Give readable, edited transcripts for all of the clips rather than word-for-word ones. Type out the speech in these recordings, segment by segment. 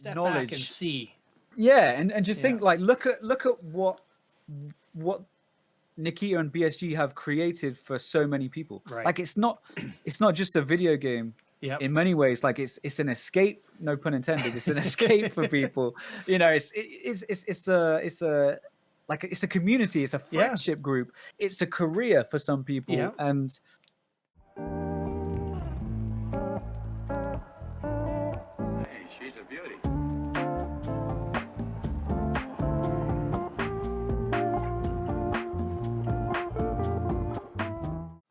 Step back and knowledge. see. Yeah, and just think like look at what Nikita and BSG have created for so many people. Right. Like it's not just a video game. Yep. In many ways, like it's an escape. No pun intended. It's an escape for people. You know, it's a community. It's a friendship group. It's a career for some people. Yeah. And Hey, she's a beauty.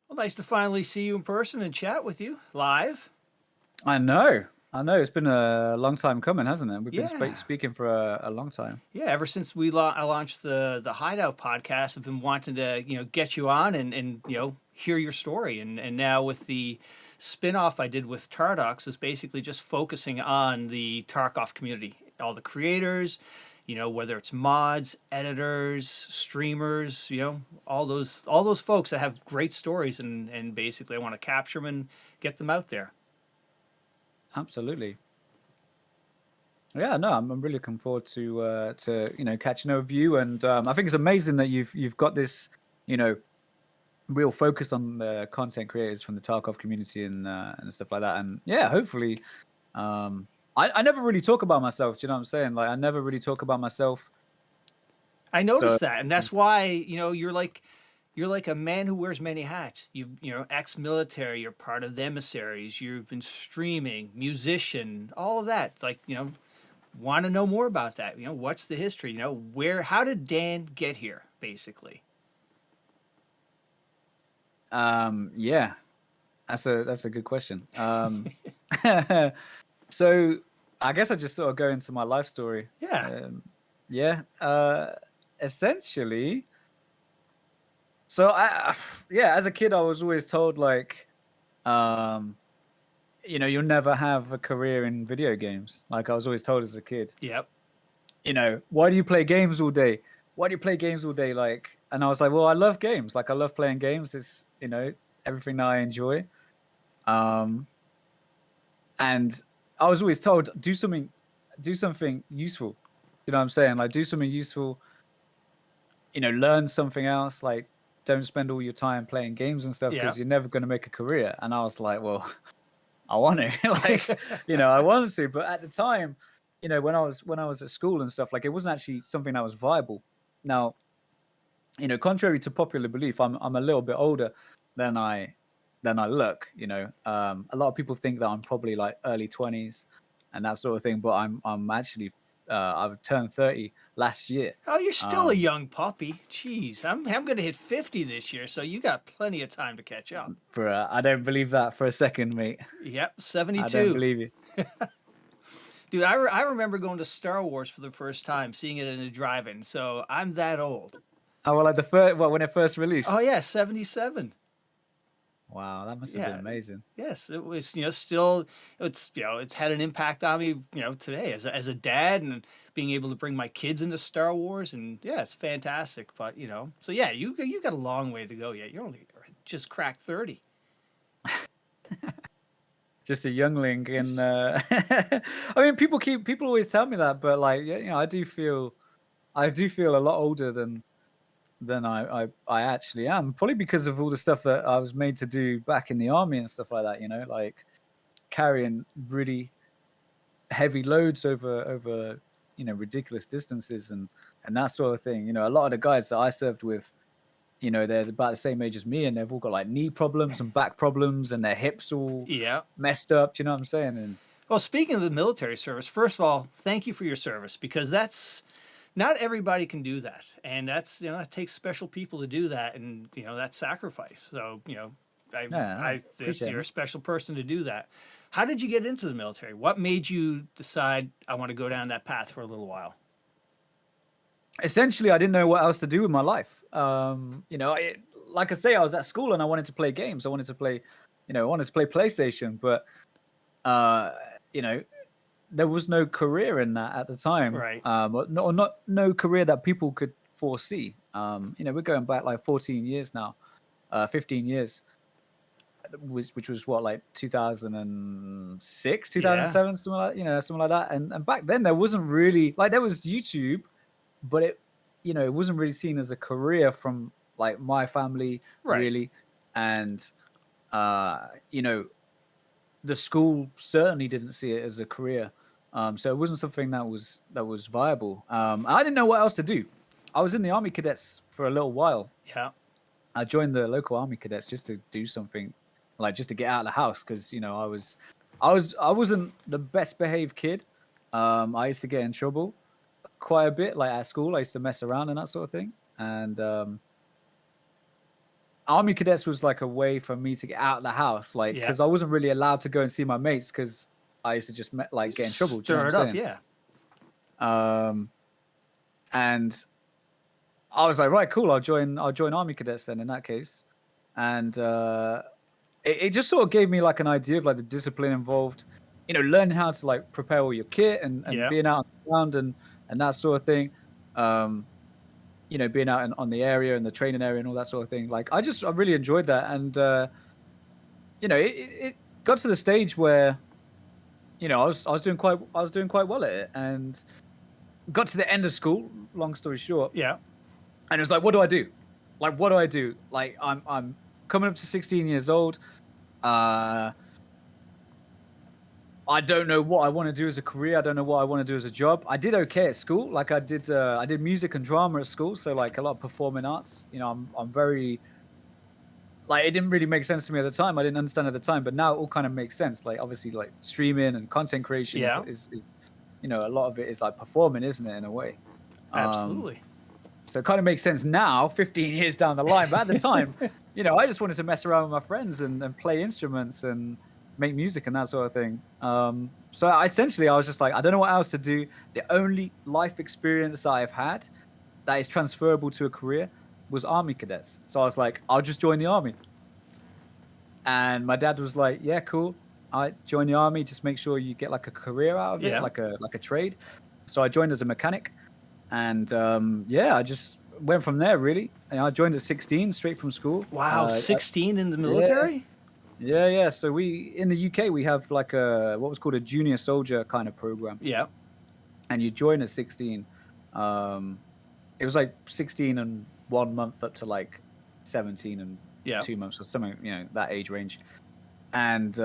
Well, nice to finally see you in person and chat with you live. I know. It's been a long time coming, hasn't it? We've been speaking for a long time. Yeah, ever since I launched the Hideout podcast, I've been wanting to get you on and hear your story. And now with the spin-off I did with Tardox is basically just focusing on the Tarkov community, all the creators, whether it's mods, editors, streamers, all those folks that have great stories, and basically I want to capture them and get them out there. Absolutely. Yeah, no, I'm really looking forward to catching up with you, and I think it's amazing that you've got this real focus on the content creators from the Tarkov community and stuff like that. And yeah, hopefully, I never really talk about myself. Do you know what I'm saying? Like I never really talk about myself. I noticed that, and that's why you're like a man who wears many hats. You're ex-military. You're part of the emissaries. You've been streaming, musician, all of that. Like want to know more about that. What's the history? How did Dan get here? Basically. Yeah, that's a good question. So I guess I just sort of go into my life story. Yeah. Essentially. So as a kid, I was always told like, you'll never have a career in video games. Like I was always told as a kid. Yep. Why do you play games all day? Why do you play games all day? Like, and I was like, well, I love games. Like I love playing games. It's everything that I enjoy. And I was always told do something useful. You know what I'm saying? Like do something useful. Learn something else. Like don't spend all your time playing games and stuff because you're never going to make a career. And I was like, well, I want to, I wanted to, but at the time, when I was at school and stuff, like it wasn't actually something that was viable. Now, contrary to popular belief, I'm a little bit older than I look. A lot of people think that I'm probably like early 20s and that sort of thing, but I'm actually I've turned 30 last year. Oh, you're still a young puppy. Jeez, I'm going to hit 50 this year, so you got plenty of time to catch up. I don't believe that for a second, mate. Yep, 72. I don't believe you. Dude, I remember going to Star Wars for the first time, seeing it in a drive-in, so I'm that old. Oh, well, like when it first released? Oh, yeah, 77. Wow, that must have been amazing. Yes, it was. Still, it's had an impact on me. Today as a dad and being able to bring my kids into Star Wars, and yeah, it's fantastic. But so yeah, you got a long way to go yet. You're only just cracked 30. Just a youngling, and I mean, people always tell me that, but like, I do feel a lot older than I actually am, probably because of all the stuff that I was made to do back in the army and stuff like that, like carrying really heavy loads over ridiculous distances and that sort of thing. A lot of the guys that I served with, they're about the same age as me, and they've all got like knee problems and back problems and their hips all messed up. Do you know what I'm saying? And well, speaking of the military service, first of all, thank you for your service, because not everybody can do that, and that's it takes special people to do that, and that sacrifice. So you're a special person to do that. How did you get into the military? What made you decide I want to go down that path for a little while? Essentially, I didn't know what else to do with my life. Like I say, I was at school and I wanted to play games. I wanted to play PlayStation, but there was no career in that at the time, right? No career that people could foresee. We're going back like 14 years now, 15 years. which was what, like 2006, Yeah. 2007, something like, something like that. And back then there wasn't really, like, there was YouTube, but it wasn't really seen as a career from like my family, Right. really. And the school certainly didn't see it as a career. So it wasn't something that was viable. I didn't know what else to do. I was in the Army Cadets for a little while. Yeah. I joined the local Army Cadets just to do something, like just to get out of the house, because I wasn't the best behaved kid. I used to get in trouble quite a bit, like at school. I used to mess around and that sort of thing. And Army Cadets was like a way for me to get out of the house, like, because I wasn't really allowed to go and see my mates because I used to just get in trouble. Stir it up, yeah. And I was like, right, cool, I'll join Army Cadets then in that case. And it just sort of gave me like an idea of like the discipline involved, learning how to like prepare all your kit and being out on the ground and that sort of thing. Being out on the area and the training area and all that sort of thing. Like, I really enjoyed that. And, it got to the stage where, I was doing quite well at it, and got to the end of school, long story short. Yeah. And it was like, what do I do? Like, what do I do? Like, I'm coming up to 16 years old. I don't know what I want to do as a career. I don't know what I want to do as a job. I did okay at school. Like, I did music and drama at school, so like a lot of performing arts. I'm very, like, it didn't really make sense to me at the time. I didn't understand at the time, but now it all kind of makes sense. Like, obviously, like streaming and content creation is a lot of it is like performing, isn't it, in a way? Absolutely. So it kind of makes sense now, 15 years down the line. But at the time, I just wanted to mess around with my friends and play instruments and make music and that sort of thing. So essentially, I was just like, I don't know what else to do. The only life experience I've had that is transferable to a career was Army Cadets. So I was like, I'll just join the Army. And my dad was like, yeah, cool. I join the Army. Just make sure you get like a career out of it, like a trade. So I joined as a mechanic. And I just went from there, really. And I joined at 16, straight from school. Wow, 16 in the military? Yeah. So in the UK, we have like what was called a junior soldier kind of program. Yeah. And you join at 16. It was like 16 and 1 month up to like 17 and 2 months or something, that age range. And you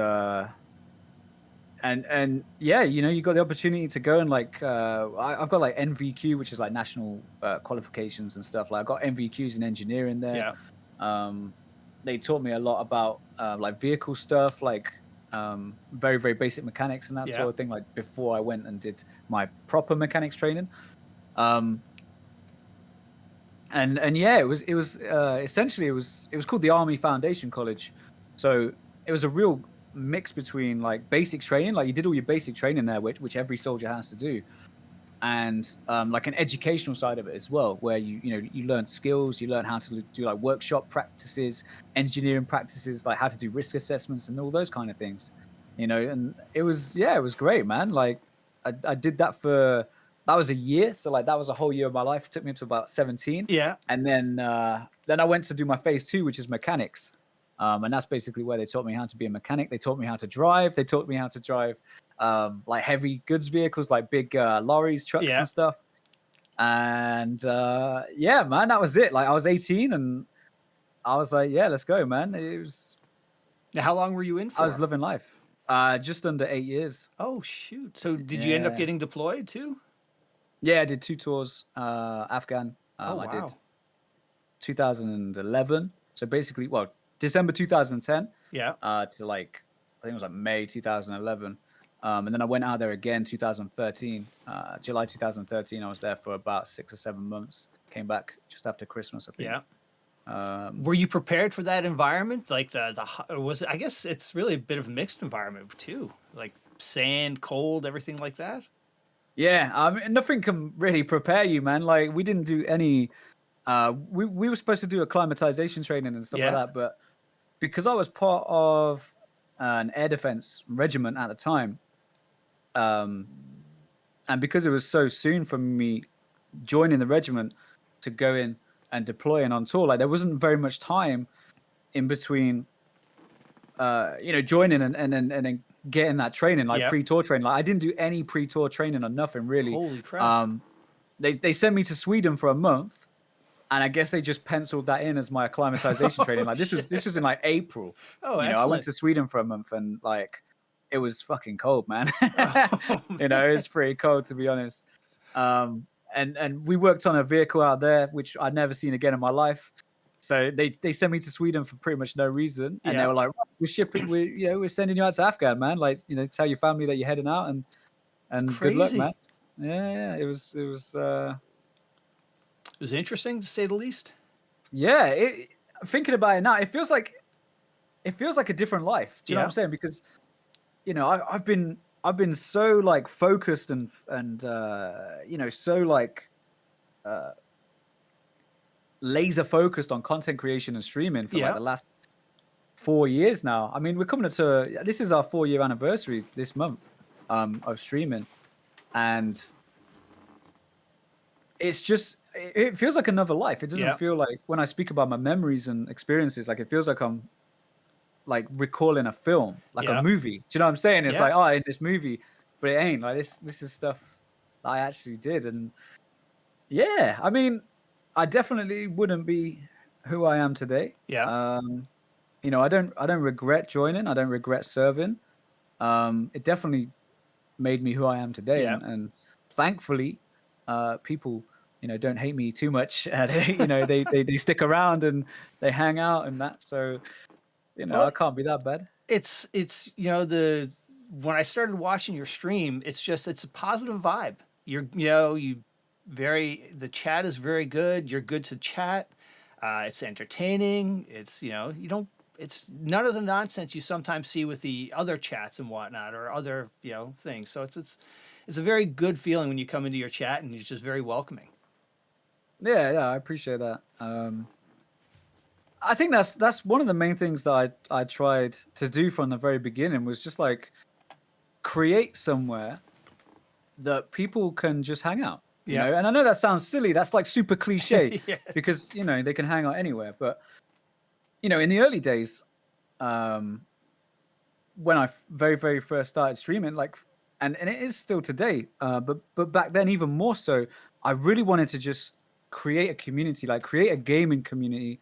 got the opportunity to go and like, I've got like NVQ, which is like national qualifications and stuff. Like, I've got NVQs in engineering there. Yeah. They taught me a lot about like vehicle stuff, like very, very basic mechanics and that sort of thing. Like, before I went and did my proper mechanics training. It was essentially it was called the Army Foundation College. So it was a real mix between like basic training, like you did all your basic training there, which every soldier has to do, and like an educational side of it as well, where you learn skills, you learn how to do like workshop practices, engineering practices, like how to do risk assessments and all those kind of things, and it was great, man. Like I did that that was a year, so like that was a whole year of my life. It took me up to about 17. Yeah. And then I went to do my phase 2, which is mechanics. And that's basically where they taught me how to be a mechanic. They taught me how to drive. They taught me how to drive like heavy goods vehicles, like big lorries, trucks and stuff. And man, that was it. Like, I was 18 and I was like, yeah, let's go, man. It was. Now, how long were you in for? I was living life. Just under 8 years. Oh, shoot. So did you end up getting deployed too? Yeah, I did 2 tours, Afghan. Wow. I did 2011. So basically, December 2010. Yeah. To like, I think it was like May 2011. And then I went out there again 2013. July 2013, I was there for about 6 or 7 months. Came back just after Christmas, I think. Yeah. Were you prepared for that environment? Like I guess it's really a bit of a mixed environment too. Like sand, cold, everything like that. Yeah, I mean, nothing can really prepare you, man. Like, we didn't do any. We were supposed to do acclimatization training and stuff like that, but because I was part of an air defense regiment at the time, and because it was so soon for me joining the regiment to go in and deploy and on tour, like there wasn't very much time in between joining and then getting that training, like Yep. pre-tour training. Like I didn't do any pre-tour training or nothing really. Holy crap. They sent me to Sweden for a month, and I guess they just penciled that in as my acclimatization training. Like this was in like April. Oh, I went excellent. to Sweden for a month, and like it was fucking cold, man. Oh, It's pretty cold, to be honest. And we worked on a vehicle out there, which I'd never seen again in my life. So they sent me to Sweden for pretty much no reason, and they Yeah. were like, "We're shipping, we're sending you out to Afghan, man. Like, tell your family that you're heading out, and good luck, crazy. man." Yeah, it was It was interesting to say the least. yeah. Thinking about it now, it feels like a different life. Do you know what I'm saying? Because I've been so like focused and so like laser focused on content creation and streaming for like the last 4 years now. I mean, we're coming up to this is our 4-year anniversary this month of streaming, and it's just it feels like another life. It doesn't feel like when I speak about my memories and experiences, like it feels like I'm like recalling a film, like a movie. Do you know what I'm saying? It's like, oh, in this movie, but it ain't. Like this is stuff that I actually did, and yeah, I mean, I definitely wouldn't be who I am today. Yeah. I don't regret joining. I don't regret serving. It definitely made me who I am today, and thankfully, people don't hate me too much. They stick around and they hang out and that. So I can't be that bad. It's when I started watching your stream, it's a positive vibe. The chat is very good. You're good to chat. It's entertaining. It's it's none of the nonsense you sometimes see with the other chats and whatnot or other things. So it's a very good feeling when you come into your chat, and it's just very welcoming. Yeah, I appreciate that. I think that's one of the main things that I tried to do from the very beginning was just like create somewhere that people can just hang out. You know, and I know that sounds silly. That's like super cliche because they can hang out anywhere. But in the early days, when I very very first started streaming, like, and it is still today, but back then even more so, I really wanted to just create a community, like create a gaming community,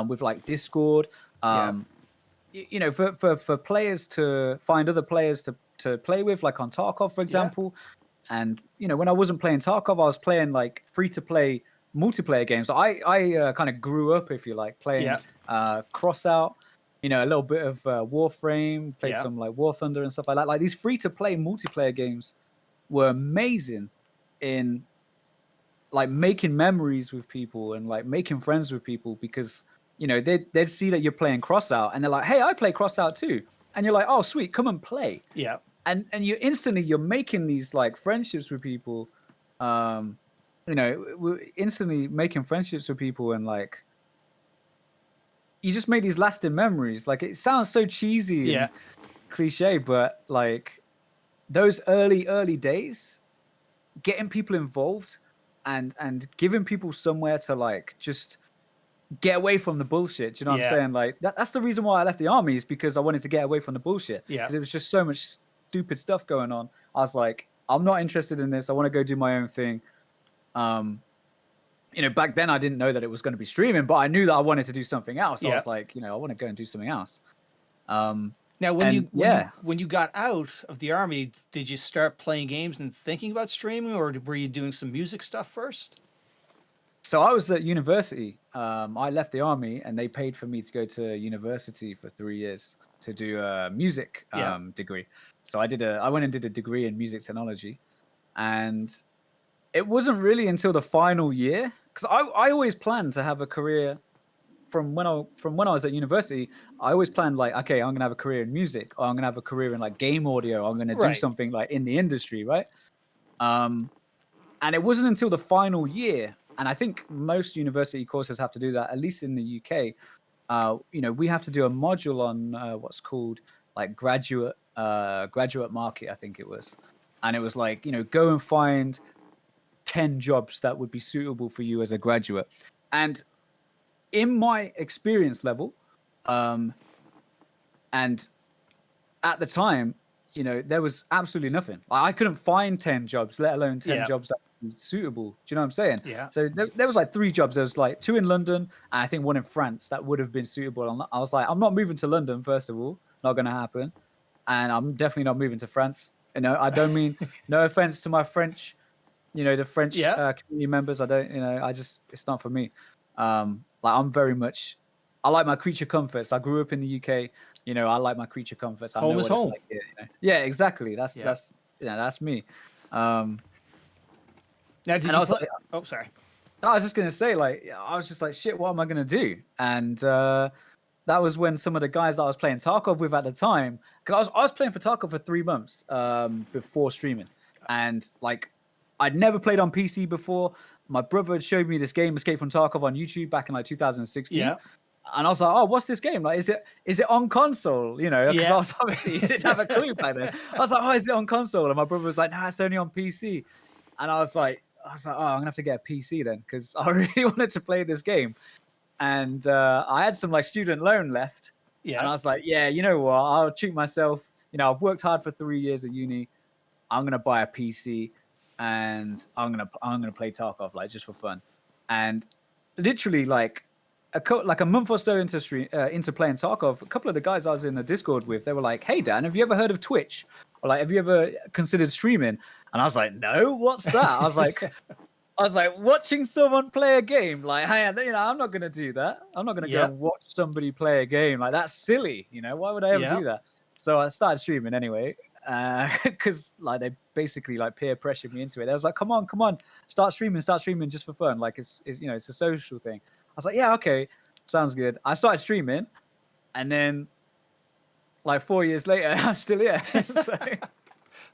with like Discord, for players to find other players to play with, like on Tarkov, for example. And when I wasn't playing Tarkov, I was playing like free-to-play multiplayer games. So I kind of grew up, if you like, playing Crossout, a little bit of Warframe, played some like War Thunder and stuff like that. Like these free-to-play multiplayer games were amazing in like making memories with people and like making friends with people, because they'd see that you're playing Crossout and they're like, hey, I play Crossout too. And you're like, oh, sweet, come and play. And you're making these like friendships with people, instantly making friendships with people, and like you just make these lasting memories. Like it sounds so cheesy and cliche, but like those early days, getting people involved and giving people somewhere to like just get away from the bullshit. Do you know what I'm saying? Like that's the reason why I left the army, is because I wanted to get away from the bullshit. Because it was just so much stupid stuff going on. I was like, I'm not interested in this. I want to go do my own thing. Back then I didn't know that it was going to be streaming, but I knew that I wanted to do something else. I was like, I want to go and do something else. Now, when you got out of the army, did you start playing games and thinking about streaming, or were you doing some music stuff first? So I was at university. I left the army, and they paid for me to go to university for 3 years to do a music degree. So I went and did a degree in music technology, and it wasn't really until the final year, because I always planned to have a career from when I was at university. I always planned like, okay, I'm gonna have a career in music, or I'm gonna have a career in like game audio. I'm gonna do something like in the industry, right? And it wasn't until the final year, and I think most university courses have to do that, at least in the UK. We have to do a module on what's called like graduate market, I think it was. And it was like, go and find 10 jobs that would be suitable for you as a graduate. And in my experience level, And at the time, you know, there was absolutely nothing. I couldn't find 10 jobs, let alone 10 jobs that were suitable. Do you know what I'm saying? Yeah. So there was like 3 jobs. There was like 2 in London, and I think 1 in France that would have been suitable. And I was like, I'm not moving to London, first of all. Not going to happen. And I'm definitely not moving to France. You know, I don't mean, no offense to my French, you know, the French community members. I don't, you know, it's not for me. Like I'm very much, I like my creature comforts. I grew up in the UK. You know, I like my creature comforts. I home know is what home. it's like here, you know? Yeah, exactly. That's me. Now, did you play? Oh, sorry. I was just gonna say, like, I was just like, shit, what am I gonna do? And that was when some of the guys that I was playing Tarkov with at the time, because I was playing for Tarkov for 3 months before streaming, and like, I'd never played on PC before. My brother had showed me this game, Escape from Tarkov, on YouTube back in like 2016. Yeah. And I was like, oh, what's this game? Like, is it on console? You know, because I was obviously didn't have a clue back then. I was like, oh, is it on console? And my brother was like, nah, it's only on PC. And I was like, oh, I'm gonna have to get a PC then, because I really wanted to play this game. And I had some like student loan left. Yeah. And I was like, yeah, you know what? I'll treat myself. You know, I've worked hard for 3 years at uni. I'm gonna buy a PC, and I'm gonna play Tarkov, like, just for fun. And literally, like a month or so into playing Tarkov, a couple of the guys I was in the Discord with, they were like, "Hey Dan, have you ever heard of Twitch? Or like, have you ever considered streaming?" And I was like, "No, what's that?" I was like, watching someone play a game. Like, hey, you know, I'm not gonna do that. I'm not gonna go and watch somebody play a game. Like, that's silly. You know, why would I ever do that? So I started streaming anyway, because like they basically like peer pressured me into it. They was like, come on, start streaming just for fun. Like it's you know, it's a social thing. I was like, yeah, okay, sounds good. I started streaming, and then like 4 years later, I'm still here. So,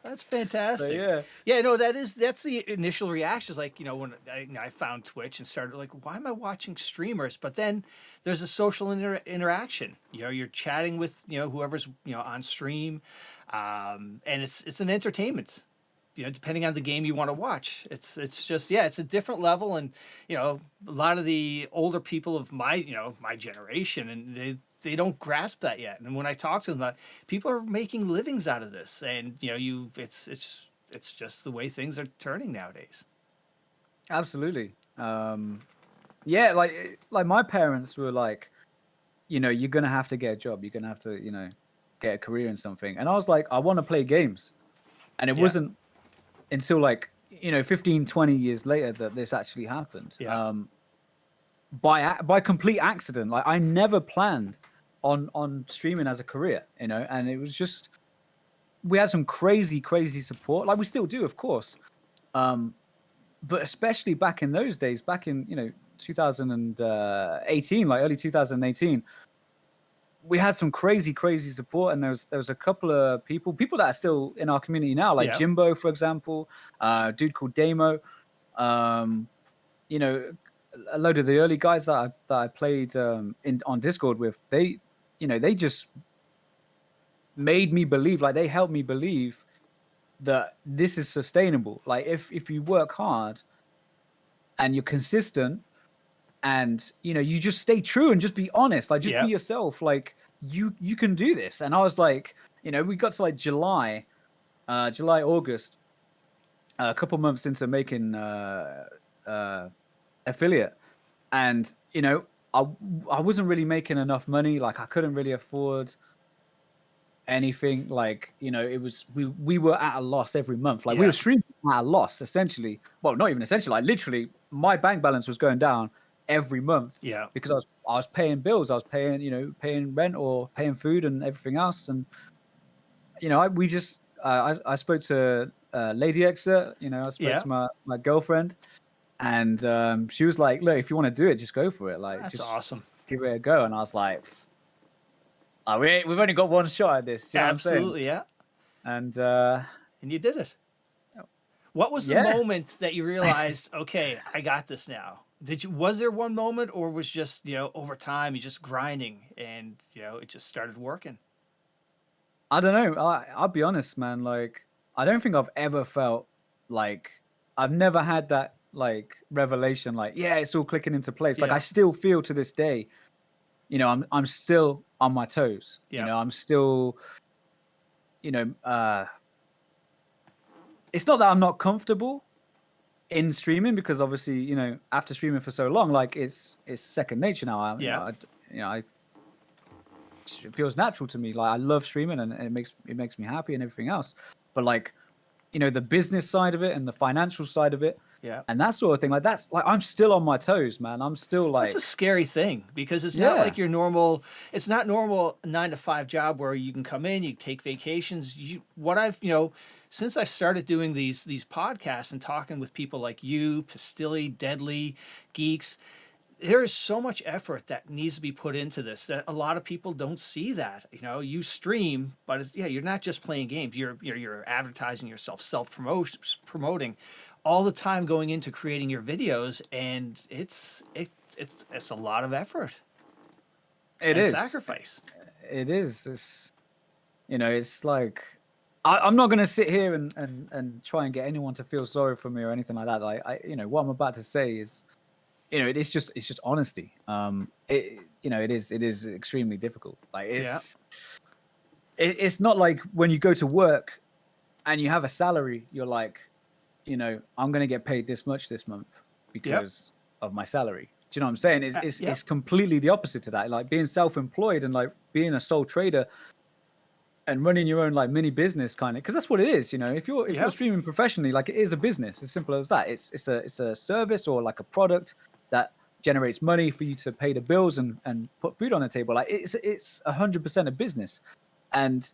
that's fantastic. So, no, that's the initial reactions. Like, you know, when I found Twitch and started like, why am I watching streamers? But then there's a social interaction. You know, you're chatting with, you know, whoever's, you know, on stream, and it's an entertainment. You know, depending on the game you want to watch, it's just it's a different level. And you know, a lot of the older people of my generation, and they don't grasp that yet. And when I talk to them, people are making livings out of this, and you know, it's just the way things are turning nowadays. Absolutely. Yeah, like my parents were like, you know, you're gonna have to get a job. You're gonna have to, you know, get a career in something. And I was like, I want to play games, and it wasn't until like, you know, 15, 20 years later that this actually happened. By complete accident. Like, I never planned on streaming as a career, you know, and it was just, we had some crazy support, like we still do, of course, but especially back in those days, back in, you know, 2018, like early 2018, we had some crazy support. And there was a couple of people that are still in our community now, like Jimbo, for example, a dude called Damo, you know, a load of the early guys that I played on Discord with. They, you know, they just made me believe, like they helped me believe that this is sustainable. Like if you work hard and you're consistent, and you know, you just stay true and just be honest, like just be yourself, like you can do this. And I was like, you know, we got to like July, August, a couple months into making affiliate, and you know, I wasn't really making enough money. Like I couldn't really afford anything. Like, you know, it was, we were at a loss every month. Like we were streaming at a loss, essentially. Well, not even essentially, like literally my bank balance was going down every month. Because I was paying bills. I was paying, you know, paying rent or paying food and everything else. And, you know, we just, I spoke to Lady Exert, you know, I spoke to my girlfriend, and she was like, look, if you want to do it, just go for it. Like, that's just awesome. Give it a go. And I was like, oh, we've only got one shot at this. Do you know what I'm saying? Absolutely, yeah. And you did it. What was the moment that you realized, okay, I got this now? Was there one moment, or was just, you know, over time you just grinding and, you know, it just started working? I don't know. I'll be honest, man. Like, I don't think I've ever felt like, I've never had that like revelation. Like, yeah, it's all clicking into place. Like, I still feel to this day, you know, I'm still on my toes. Yeah. You know, I'm still, you know, it's not that I'm not comfortable in streaming, because obviously, you know, after streaming for so long, like it's second nature now. Yeah. It feels natural to me. Like I love streaming, and it makes me happy and everything else. But like, you know, the business side of it and the financial side of it, Yeah. and that sort of thing, like that's like I'm still on my toes, man. I'm still like, That's a scary thing, because it's not like your normal. It's not normal 9 to 5 job where you can come in, you take vacations. Since I've started doing these podcasts and talking with people like you, Pastilli, Deadly, Geeks, there is so much effort that needs to be put into this that a lot of people don't see that. You know, you stream, but you're not just playing games. You're advertising yourself, promoting all the time, going into creating your videos, and it's a lot of effort. it is sacrifice. It is. It's, you know, it's like I'm not gonna sit here and try and get anyone to feel sorry for me or anything like that. Like you know, what I'm about to say is, you know, it's just honesty. It is extremely difficult. Like it's not like when you go to work and you have a salary, you're like, you know, I'm going to get paid this much this month because of my salary. Do you know what I'm saying? It's completely the opposite to that. Like being self-employed and like being a sole trader and running your own like mini business kind of, because that's what it is. You know, if you're streaming professionally, like it is a business, as simple as that. It's a service or like a product that generates money for you to pay the bills and put food on the table. Like it's 100% a business. And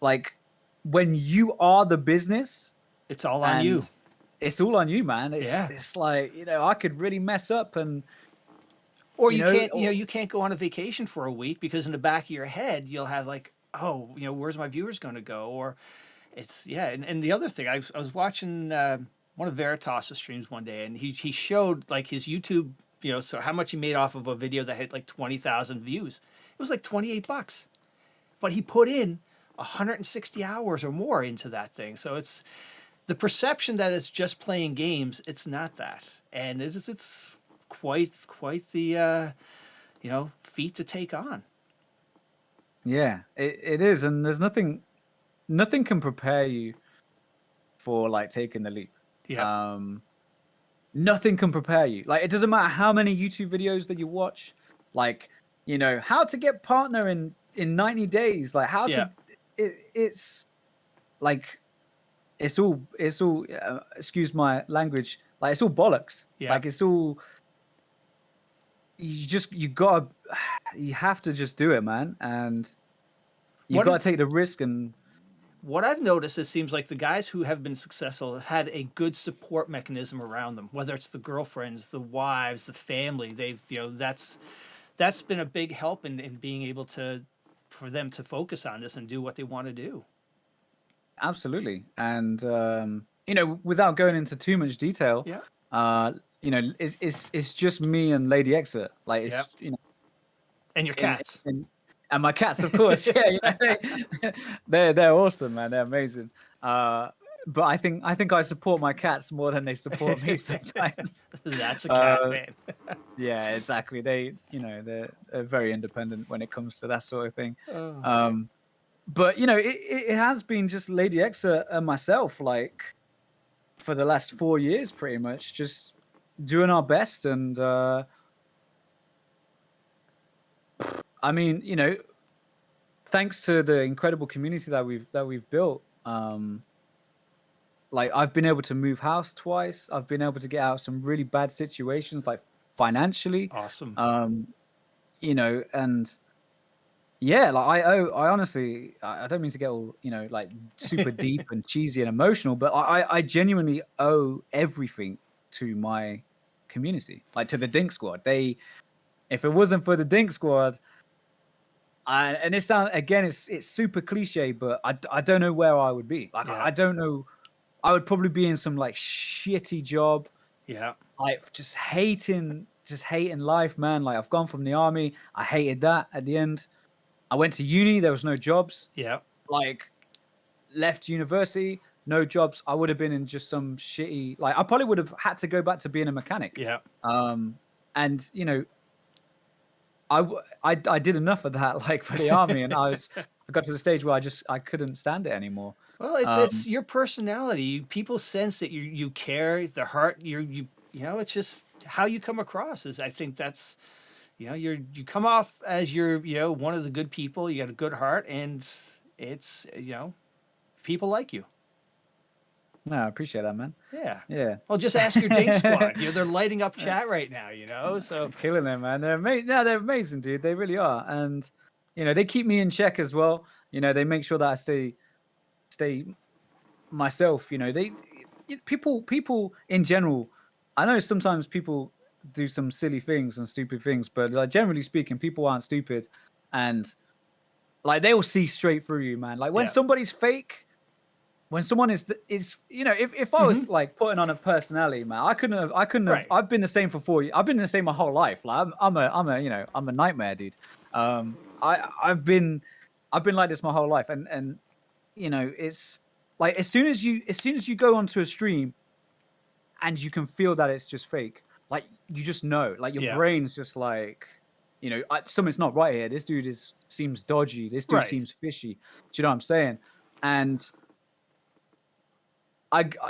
like when you are the business, it's all on you. It's all on you, man. It's like, you know, I could really mess up, and or you can't go on a vacation for a week because in the back of your head you'll have like, oh, you know, where's my viewers going to go? Or it's and the other thing, I was watching one of Veritas' streams one day, and he showed like his YouTube, you know, so how much he made off of a video that had like 20,000 views. It was like $28, but he put in 160 hours or more into that thing. So it's the perception that it's just playing games. It's not that, and it's quite the feat to take on. Yeah, it is, and there's nothing can prepare you for like taking the leap. Yeah. Nothing can prepare you. Like it doesn't matter how many YouTube videos that you watch, like, you know, how to get partner in 90 days, like how to it's like it's all excuse my language, like it's all bollocks. Like it's all you have to just do it, man, and you got to take the risk. And what I've noticed, it seems like the guys who have been successful have had a good support mechanism around them, whether it's the girlfriends, the wives, the family. They've, you know, that's been a big help in being able for them to focus on this and do what they want to do. Absolutely. And you know, without going into too much detail, you know, it's just me and Lady Exert. Like it's you know, and your cats. And my cats, of course. Yeah, you know, they're awesome, man. They're amazing. But I think I support my cats more than they support me sometimes. That's a cat, man. Yeah, exactly. They're very independent when it comes to that sort of thing. But you know, it has been just Lady Exert and myself, like for the last 4 years, pretty much, just doing our best. And I mean, you know, thanks to the incredible community that we've built, like I've been able to move house twice. I've been able to get out of some really bad situations, like financially. Awesome. You know, and yeah, like I honestly, I don't mean to get all, you know, like super deep and cheesy and emotional, but I genuinely owe everything to my community, like to the Dink Squad. If it wasn't for the Dink Squad, and it sounds, again, it's super cliche, but I don't know where I would be. Like I don't know. I would probably be in some like shitty job. Yeah. Like just hating life, man. Like I've gone from the army. I hated that at the end. I went to uni. There was no jobs. Yeah. Like left university, no jobs. I would have been in just some shitty, like I probably would have had to go back to being a mechanic. Yeah. And you know, I did enough of that, like for the army, and I got to the stage where I couldn't stand it anymore. Well, it's your personality. People sense that you care. The heart, you know, it's just how you come across. Is I think that's, you know, you come off as you're, you know, one of the good people. You got a good heart, and it's, you know, people like you. No, I appreciate that, man. Yeah. Yeah. Well, just ask your Dink Squad. You know, they're lighting up chat right now. You know, so Killing it, man. They're amazing. No, they're amazing, dude. They really are, and you know, they keep me in check as well. You know, they make sure that I stay myself. You know, people in general. I know sometimes people do some silly things and stupid things, but like generally speaking, people aren't stupid, and like they will see straight through you, man. Like when somebody's fake, when someone is you know, if I was like putting on a personality, man, I couldn't have. I've been the same for 4 years. I've been the same my whole life. Like I'm a nightmare, dude. I've been like this my whole life, and you know, it's like as soon as you go onto a stream and you can feel that it's just fake, like you just know, like your brain's just like, you know, something's not right here. This dude seems dodgy. This dude seems fishy. Do you know what I'm saying? And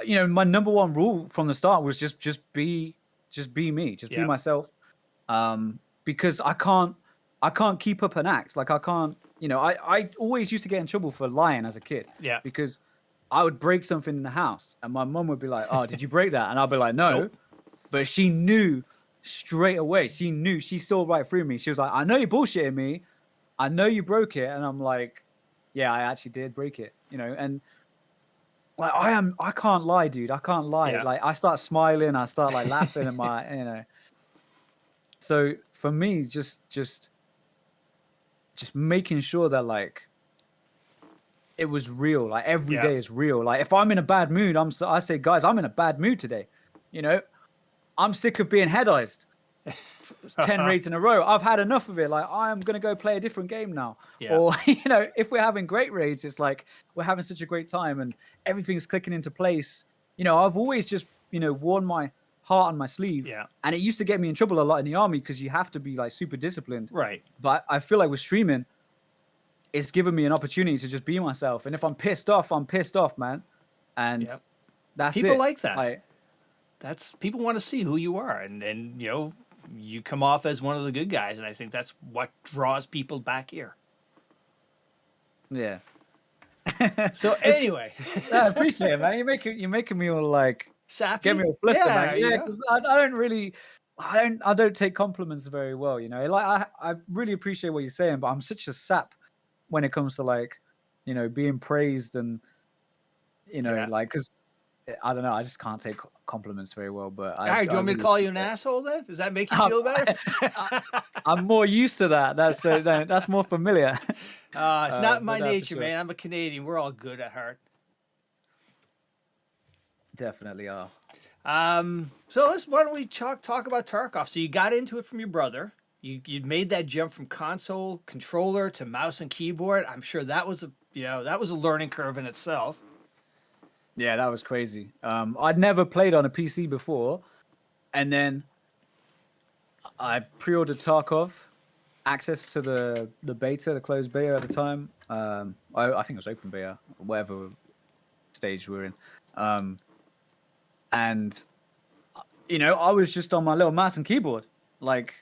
you know, my number one rule from the start was just be me, just be myself, because I can't keep up an act. Like I can't, you know, I always used to get in trouble for lying as a kid. Yeah. Because I would break something in the house and my mum would be like, "Oh, did you break that?" And I'd be like, "No." Nope. But she knew straight away. She saw right through me. She was like, "I know you bullshitting me. I know you broke it." And I'm like, "Yeah, I actually did break it." You know, and like I can't lie, dude. I can't lie. Yeah. Like I start smiling, I start like laughing at my, you know. So for me, just making sure that like it was real. Like every day is real. Like if I'm in a bad mood, I say, guys, I'm in a bad mood today. You know, I'm sick of being head-ized 10 raids in a row. I've had enough of it. Like I'm gonna go play a different game now. Yeah. Or you know, if we're having great raids, it's like we're having such a great time and everything's clicking into place. You know, I've always just, you know, worn my heart on my sleeve. Yeah. And it used to get me in trouble a lot in the army because you have to be like super disciplined. Right. But I feel like with streaming, it's given me an opportunity to just be myself. And if I'm pissed off, man. And that's people it. Like that. That's people want to see who you are, and you know, you come off as one of the good guys, and I think that's what draws people back here. Yeah. So anyway, I appreciate it, man. You're making me all like sappy. Get me all flustered, man. Yeah, because I don't take compliments very well, you know. Like I really appreciate what you're saying, but I'm such a sap when it comes to like, you know, being praised and, you know, like because I don't know, I just can't take compliments very well. But all right, do you want me to call you an asshole then? Does that make you feel better? I'm more used to that. That's more familiar. It's not my nature, man. I'm a Canadian. We're all good at heart. Definitely are. So why don't we talk about Tarkov? So you got into it from your brother. You made that jump from console controller to mouse and keyboard. I'm sure that was a learning curve in itself. Yeah, that was crazy. I'd never played on a PC before, and then I pre-ordered Tarkov, access to the beta, the closed beta at the time. I think it was open beta, whatever stage we're in. And you know, I was just on my little mouse and keyboard, like,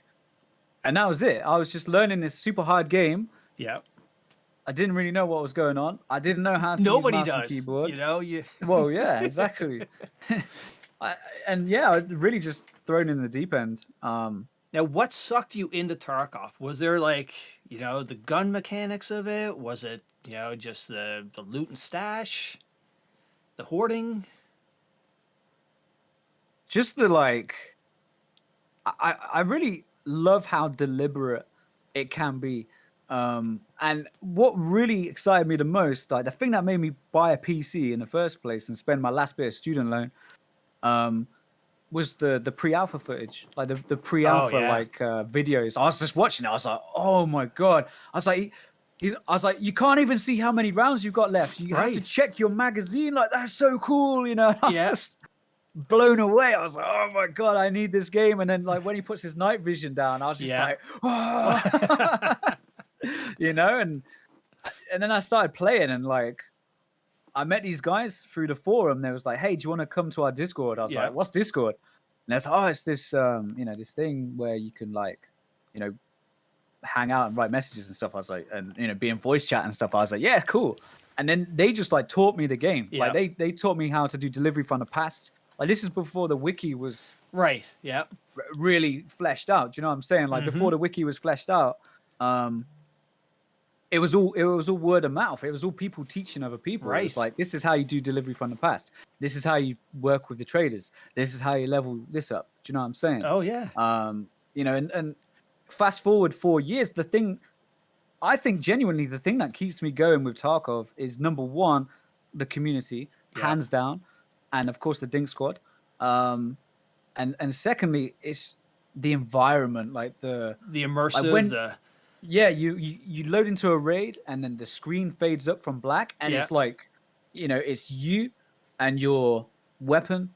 and that was it. I was just learning this super hard game. Yeah. I didn't really know what was going on. I didn't know how to use mouse and keyboard. You know, Well, yeah, exactly. I really just thrown in the deep end. Now, what sucked you into Tarkov? Was there like, you know, the gun mechanics of it? Was it, you know, just the loot and stash, the hoarding? Just the like, I really love how deliberate it can be. And what really excited me the most, like the thing that made me buy a PC in the first place and spend my last bit of student loan, was the pre-alpha footage, like the pre-alpha videos. I was just watching it. I was like, oh my God. I was like, you can't even see how many rounds you've got left. You have to check your magazine. Like, that's so cool, you know? blown away. I was like, oh my God, I need this game. And then like when he puts his night vision down, I was just like, oh. You know, and then I started playing and like I met these guys through the forum. They was like, hey, do you want to come to our Discord? I was like, what's Discord? And it's like, oh, it's this you know, this thing where you can like, you know, hang out and write messages and stuff. I was like, and you know, be in voice chat and stuff. I was like, yeah, cool. And then they just like taught me the game. Like they taught me how to do delivery from the past. Like this is before the wiki was really fleshed out. Do you know what I'm saying? Like before the wiki was fleshed out, it was all word of mouth. It was all people teaching other people. Right. It was like, this is how you do delivery from the past. This is how you work with the traders. This is how you level this up. Do you know what I'm saying? Oh yeah. You know, and fast forward 4 years, I think genuinely the thing that keeps me going with Tarkov is number one, the community, hands down, and of course the Dink Squad. And secondly, it's the environment, like the immersive, like you load into a raid and then the screen fades up from black and it's like, you know, it's you and your weapon,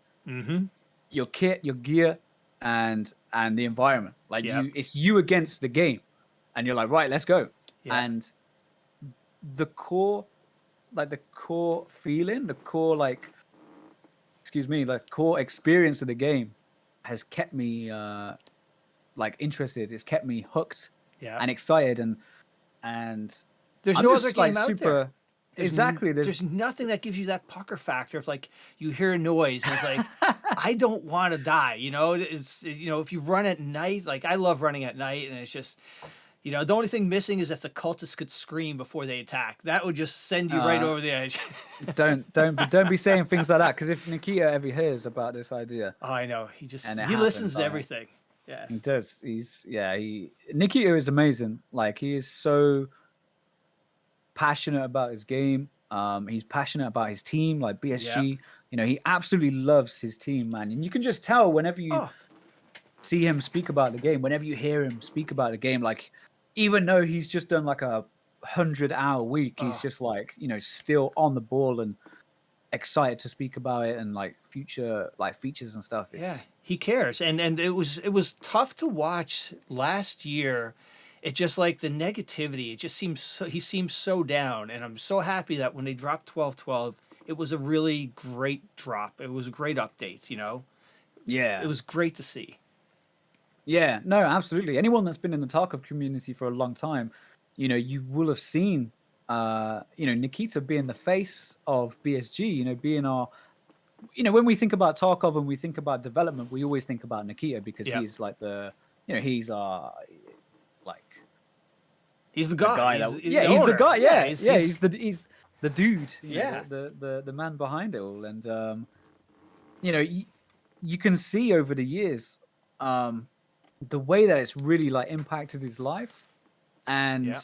your kit, your gear, and the environment. Like it's you against the game, and you're like, right, let's go. And the core feeling, the core core experience of the game has kept me like interested. It's kept me hooked and excited, and there's I'm no just, other game like, out there. Exactly. There's nothing that gives you that pucker factor. If like you hear a noise and it's like, I don't want to die. You know, it's, you know, if you run at night, like I love running at night, and it's just, you know, the only thing missing is if the cultists could scream before they attack. That would just send you right over the edge. don't be saying things like that, because if Nikita ever hears about this idea, oh, I know, he listens to everything. Yes, he does. Nikita is amazing. Like, he is so passionate about his game. He's passionate about his team, like BSG. You know, he absolutely loves his team, man. And you can just tell whenever you see him speak about the game, whenever you hear him speak about the game, like, even though he's just done like a 100-hour week, he's just like, you know, still on the ball and excited to speak about it and like future like features and stuff. He cares, and it was tough to watch last year. It just like the negativity. It just he seems so down, and I'm so happy that when they dropped 12.12, it was a really great drop. It was a great update. You know, it was great to see. Yeah, no, absolutely. Anyone that's been in the Tarkov community for a long time, you know, you will have seen, you know, Nikita being the face of BSG, you know, being our, you know, when we think about Tarkov and we think about development, we always think about Nikita, because he's like the, you know, he's our, like, he's the guy. He's the guy. Yeah, he's the dude. You know, the man behind it all. And, you know, you can see over the years, the way that it's really like impacted his life. And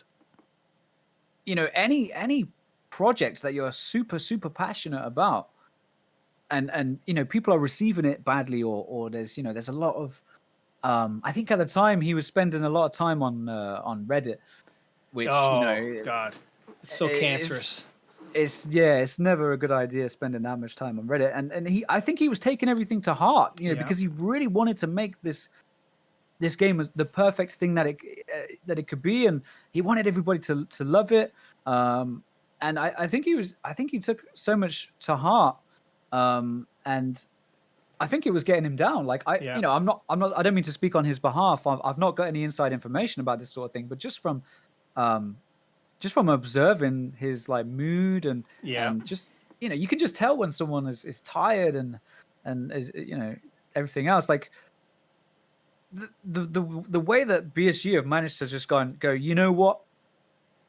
you know, any project that you're super passionate about, and you know, people are receiving it badly, or there's, you know, there's a lot of I think at the time he was spending a lot of time on Reddit, which, you know, God, it's so cancerous. It's never a good idea spending that much time on Reddit, and I think he was taking everything to heart, you know, because he really wanted to make this game was the perfect thing that it could be, and he wanted everybody to love it. And I think he took so much to heart, and I think it was getting him down. Like, you know, I don't mean to speak on his behalf. I've not got any inside information about this sort of thing, but just from observing his like mood and just, you know, you can just tell when someone is tired and is, you know, everything else. Like, the way that BSG have managed to just go, you know what?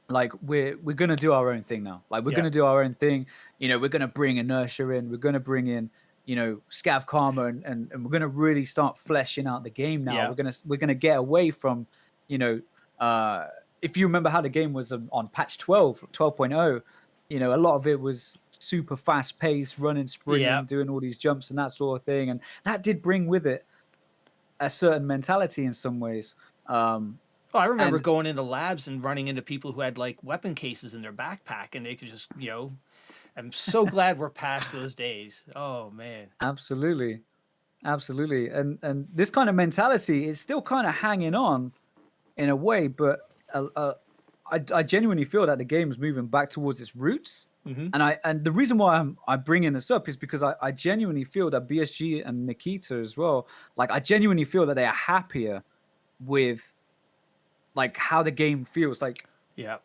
Like, we're gonna do our own thing now. Like, we're gonna do our own thing. You know, we're gonna bring inertia in. We're gonna bring in, you know, scav karma, and we're gonna really start fleshing out the game now. We're gonna get away from, you know, if you remember how the game was on patch 12.0, you know, a lot of it was super fast paced, running, sprinting, doing all these jumps and that sort of thing, and that did bring with it a certain mentality in some ways. I remember going into labs and running into people who had like weapon cases in their backpack, and they could just, you know, I'm so glad we're past those days. Oh man. Absolutely. Absolutely. And this kind of mentality is still kind of hanging on in a way, but I genuinely feel that the game is moving back towards its roots. And the reason why I'm bringing this up is because I genuinely feel that BSG and Nikita as well, like I genuinely feel that they are happier with like how the game feels. Like, Yeah.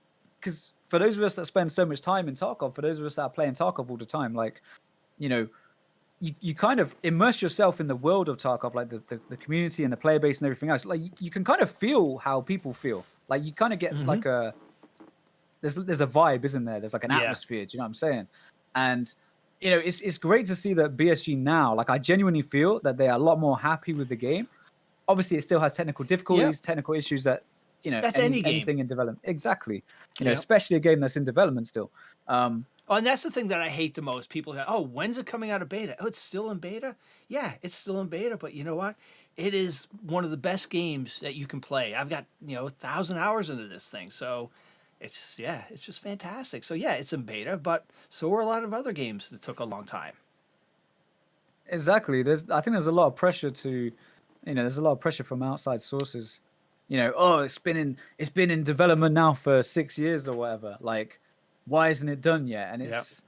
because for those of us that spend so much time in Tarkov, for those of us that are playing Tarkov all the time, like, you know, you kind of immerse yourself in the world of Tarkov, like the community and the player base and everything else. Like you can kind of feel how people feel. Like you kind of get like there's a vibe, isn't there? There's like an atmosphere. Do you know what I'm saying? And you know, it's great to see that BSG now, like I genuinely feel that they are a lot more happy with the game. Obviously, it still has technical difficulties, technical issues that that's any game. Anything in development. Exactly. You know, especially a game that's in development still. Oh, and that's the thing that I hate the most. People go, oh, when's it coming out of beta? Oh, it's still in beta? Yeah, it's still in beta, but you know what? It is one of the best games that you can play. I've got, 1,000 hours into this thing. So it's just fantastic. So yeah, it's in beta, but so are a lot of other games that took a long time. Exactly. I think there's a lot of pressure there's a lot of pressure from outside sources. Oh, it's been in development now for 6 years or whatever. Like, why isn't it done yet? And it's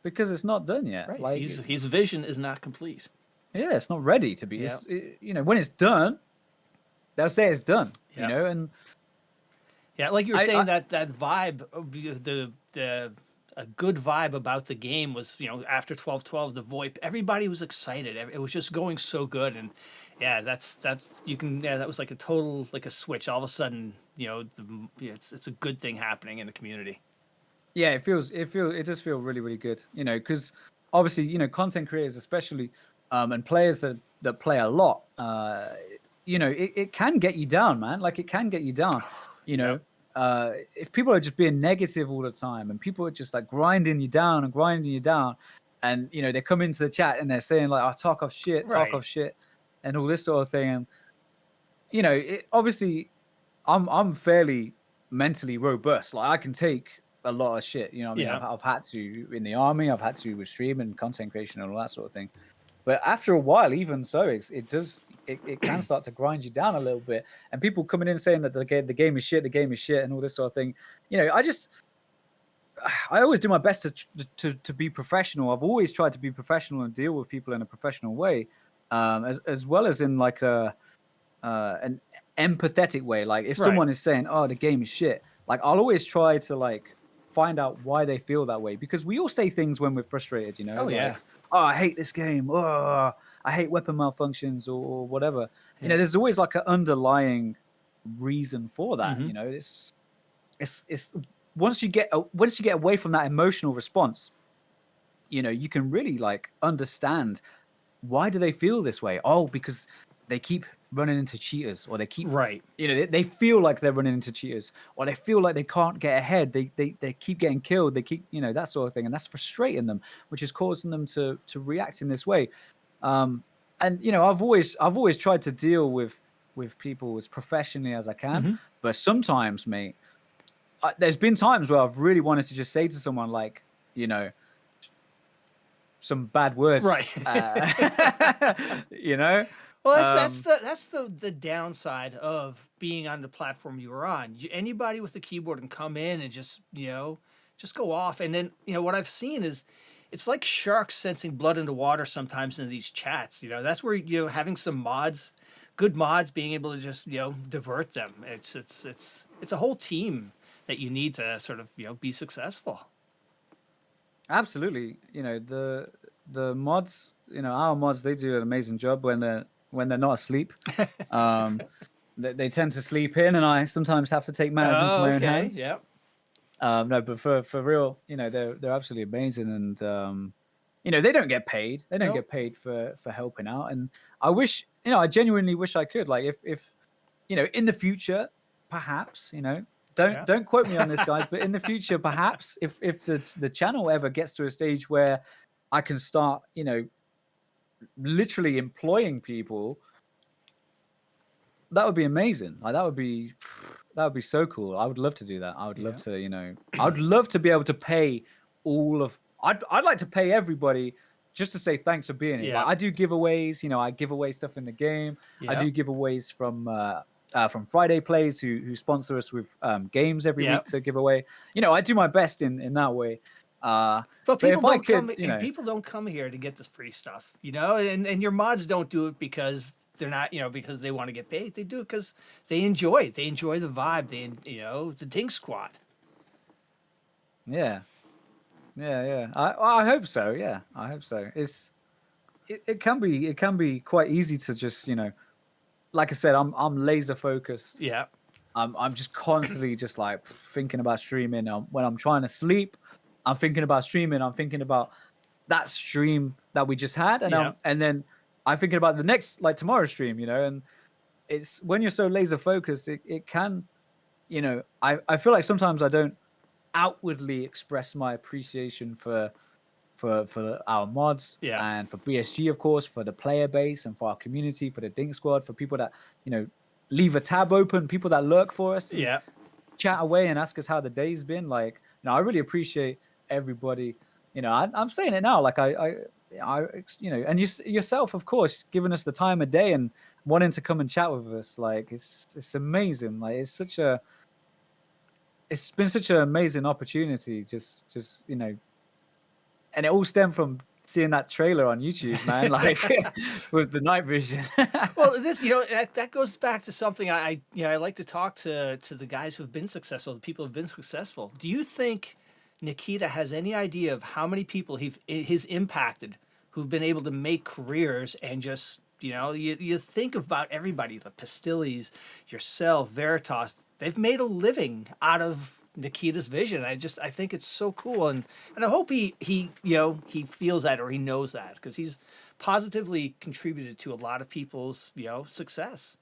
because it's not done yet. Right. Like his vision is not complete. Yeah, it's not ready to be. When it's done, they'll say it's done. And like you were saying, that vibe, a good vibe about the game was, after 12.12, the VoIP, everybody was excited. It was just going so good, and that was like a total, like a switch. All of a sudden, it's a good thing happening in the community. Yeah, it does feel really, really good. Because obviously, content creators especially, and players that play a lot, it can get you down, man. Like it can get you down. If people are just being negative all the time and people are just like grinding you down, and they come into the chat and they're saying like, "Oh, talk off shit," and all this sort of thing, and obviously, I'm fairly mentally robust. Like I can take a lot of shit. You know what I mean? I've had to in the army. I've had to with stream and content creation and all that sort of thing. But after a while, even so, it can start to grind you down a little bit. And people coming in saying that the game is shit, and all this sort of thing. I always do my best to be professional. I've always tried to be professional and deal with people in a professional way, as well as in like an empathetic way. Like if someone is saying, "Oh, the game is shit," like I'll always try to like find out why they feel that way, because we all say things when we're frustrated. Oh like, yeah. Oh, I hate this game. Oh, I hate weapon malfunctions or whatever. There's always like an underlying reason for that. It's once you get away from that emotional response, you can really like understand why do they feel this way. Oh, because they keep running into cheaters, or they keep they feel like they're running into cheaters, or they feel like they can't get ahead. They keep getting killed. They keep that sort of thing, and that's frustrating them, which is causing them to react in this way. And I've always tried to deal with people as professionally as I can, but sometimes, mate, there's been times where I've really wanted to just say to someone like, some bad words, Well, that's the downside of being on the platform you were on. Anybody with a keyboard can come in and just go off, and then what I've seen is it's like sharks sensing blood into water sometimes in these chats. That's where having some mods, good mods, being able to just divert them. It's a whole team that you need to sort of be successful. Absolutely, the mods, our mods, they do an amazing job when they're not asleep. They tend to sleep in, and I sometimes have to take matters into my own hands. Yeah. No, but for real, they're absolutely amazing, and they don't get paid. They don't get paid for helping out, and I wish, I genuinely wish I could. Like if in the future, perhaps, don't quote me on this, guys, but in the future, perhaps if the channel ever gets to a stage where I can start, literally employing people, that would be amazing. Like that would be so cool. I would love to do that. I would love to, I would love to be able to pay all of I'd like to pay everybody just to say thanks for being here. Yeah. Like, I do giveaways, you know, I give away stuff in the game. I Yeah. do giveaways from Friday Plays who sponsor us with games every Yeah. week to give away. You know, I do my best in that way. But But people if I don't could, come. you know, People don't come here to get this free stuff, you know. And your mods don't do it because they're not, you know, because they want to get paid. They do it because they enjoy it. They enjoy the vibe. You know, the Dink Squad. yeah, yeah. I hope so. Yeah, I hope so. It can be quite easy to just, you know, like I said, I'm laser focused. Yeah. I'm just constantly just like thinking about streaming. When I'm trying to sleep, I'm thinking about streaming. I'm thinking about that stream that we just had, Yeah. and then I'm thinking about the next, like, tomorrow's stream. You know, and it's when you're so laser focused, it can, you know, I feel like sometimes I don't outwardly express my appreciation for our mods Yeah. and for BSG, of course, for the player base and for our community, for the Dink Squad, for people that, you know, leave a tab open, people that lurk for us, and Yeah. chat away and ask us how the day's been. Like, you know, I really appreciate everybody. You know, I'm saying it now, like you know, and yourself, of course, giving us the time of day and wanting to come and chat with us. Like, it's amazing. Like, it's been such an amazing opportunity. Just you know, and it all stemmed from seeing that trailer on YouTube, man. Like with the night vision. Well, this, you know, that goes back to something you know, I like to talk to the guys who've been successful, the people who've been successful. Do you think Nikita has any idea of how many people he's impacted who've been able to make careers and just, you know, you think about everybody, the Pastilles, yourself, Veritas, they've made a living out of Nikita's vision. I think it's so cool, and I hope he you know, he feels that, or he knows that, because he's positively contributed to a lot of people's, you know, success.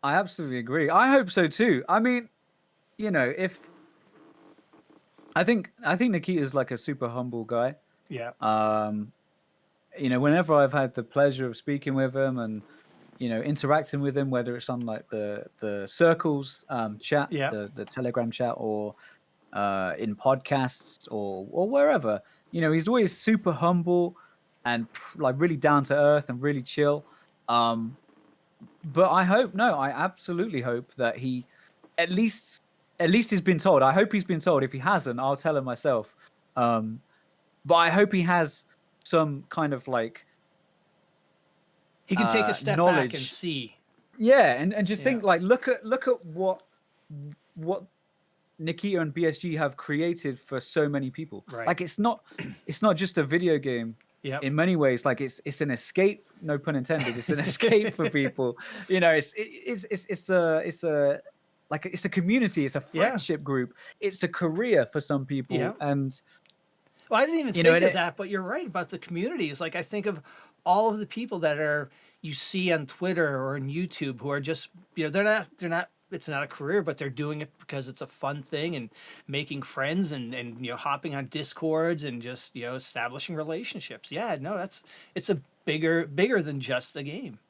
I absolutely agree. I hope so too. I mean, you know, if I think Nikita's like a super humble guy. Yeah. You know, whenever I've had the pleasure of speaking with him and, you know, interacting with him, whether it's on like the circles chat, Yeah. the Telegram chat, or in podcasts or wherever, you know, he's always super humble and like really down to earth and really chill. But I absolutely hope that he at least he's been told. I hope he's been told. If he hasn't, I'll tell him myself. But I hope he has some kind of like He can take a step back and knowledge. see. Yeah, and just think, Yeah. like, look at what Nikita and BSG have created for so many people. Right. Like, it's not just a video game. Yeah. In many ways, like it's an escape. No pun intended. It's an escape for people. You know, it's a community. It's a friendship group. It's a career for some people. Yeah. And Well, I didn't even you think know, of that, but you're right about the communities. Like, I think of all of the people that you see on Twitter or on YouTube who are just, you know, they're not, it's not a career, but they're doing it because it's a fun thing and making friends and you know, hopping on Discords and just, you know, establishing relationships. Yeah, no, it's a bigger than just a game.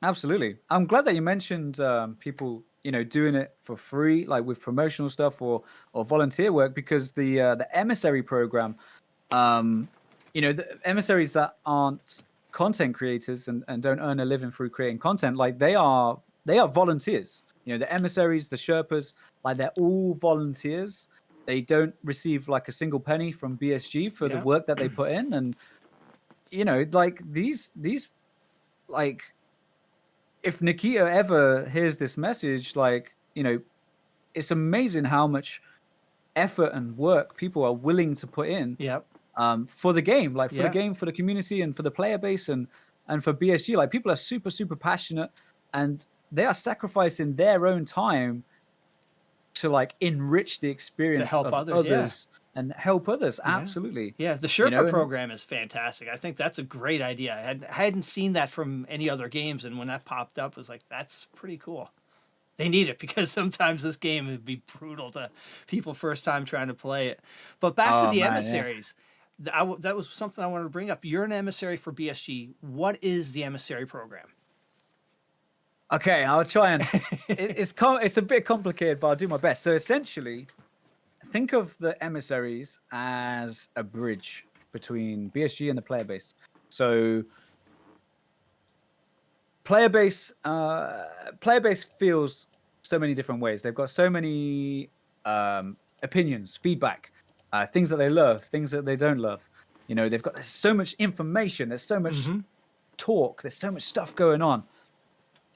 Absolutely. I'm glad that you mentioned people, you know, doing it for free, like with promotional stuff or volunteer work, because the emissary program, you know, the emissaries that aren't content creators and don't earn a living through creating content, like they are volunteers. You know, the emissaries, the Sherpas, like they're all volunteers. They don't receive like a single penny from BSG for the work that they put in. And, you know, like these like, if Nikita ever hears this message, like, you know, it's amazing how much effort and work people are willing to put in for the game, like for the game, for the community, and for the player base, and for BSG. Like, people are super, super passionate, and they are sacrificing their own time to like enrich the experience help of others and help others. Absolutely. Yeah, the Sherpa program is fantastic. I think that's a great idea. I hadn't seen that from any other games, and when that popped up, I was like, that's pretty cool. They need it, because sometimes this game would be brutal to people first time trying to play it. But back to the emissaries. That was something I wanted to bring up. You're an emissary for BSG. What is the emissary program? Okay, I'll try and it's a bit complicated, but I'll do my best. So essentially, think of the emissaries as a bridge between BSG and the player base. So player base feels so many different ways. They've got so many opinions, feedback, things that they love, things that they don't love. You know, there's so much information, there's so much talk, there's so much stuff going on.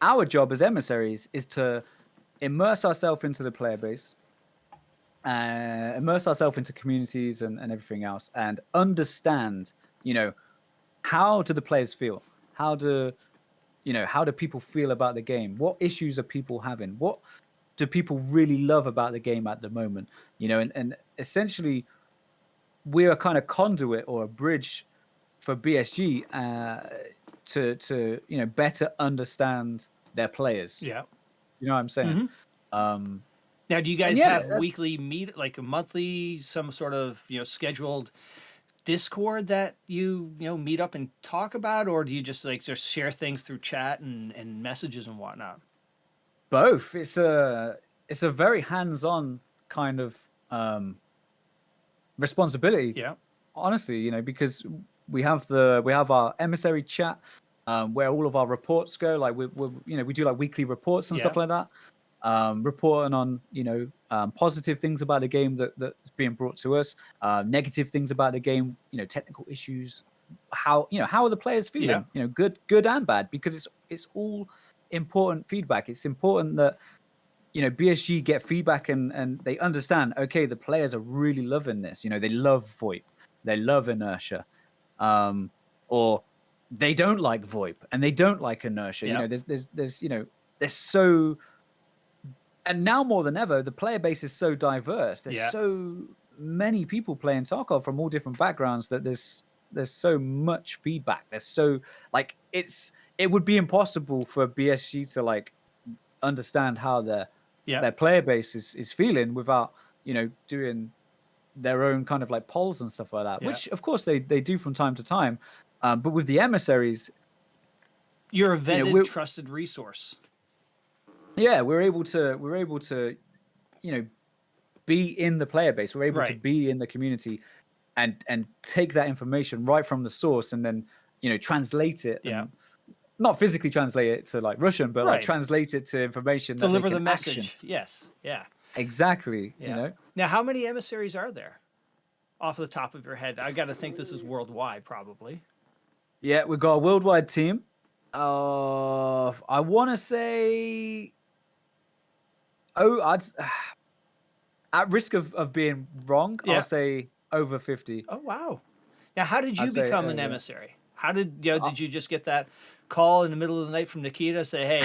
Our job as emissaries is to immerse ourselves into the player base, immerse ourselves into communities and everything else, and understand, you know, how do the players feel? How do people feel about the game? What issues are people having? What do people really love about the game at the moment? You know, and essentially we're a kind of conduit or a bridge for BSG to you know, better understand their players. Yeah. You know what I'm saying? Now, do you guys yeah, have weekly like a monthly, some sort of, you know, scheduled Discord that you know, meet up and talk about, or do you just like just share things through chat and messages and whatnot? Both. It's a very hands-on kind of responsibility. Yeah. Honestly, you know, because we have our emissary chat where all of our reports go. Like we you know, we do like weekly reports and stuff like that. Reporting on, you know, positive things about the game that's being brought to us, negative things about the game, you know, technical issues, how are the players feeling, you know, good and bad, because it's all important feedback. It's important that, you know, BSG get feedback and they understand, okay, the players are really loving this, you know, they love VoIP, they love inertia, or they don't like VoIP and they don't like inertia. You know, there's you know, there's so. And now more than ever, the player base is so diverse. There's so many people playing Tarkov from all different backgrounds that there's so much feedback. There's so, like, it would be impossible for BSG to like understand how their player base is feeling without, you know, doing their own kind of like polls and stuff like that, which of course they do from time to time. But with the emissaries, you're a vetted, you know, trusted resource. Yeah, we're able to, you know, be in the player base. We're able to be in the community and take that information right from the source and then, you know, translate it. And not physically translate it to like Russian, but like translate it to information. Deliver that the message. Action. Yes. Yeah. Exactly. Yeah. You know. Now, how many emissaries are there? Off the top of your head, I got to think this is worldwide, probably. Yeah, we've got a worldwide team. I want to say. At risk of being wrong, I'll say over 50. Oh, wow. Now, how did you become an emissary? How did did you just get that call in the middle of the night from Nikita say, "Hey,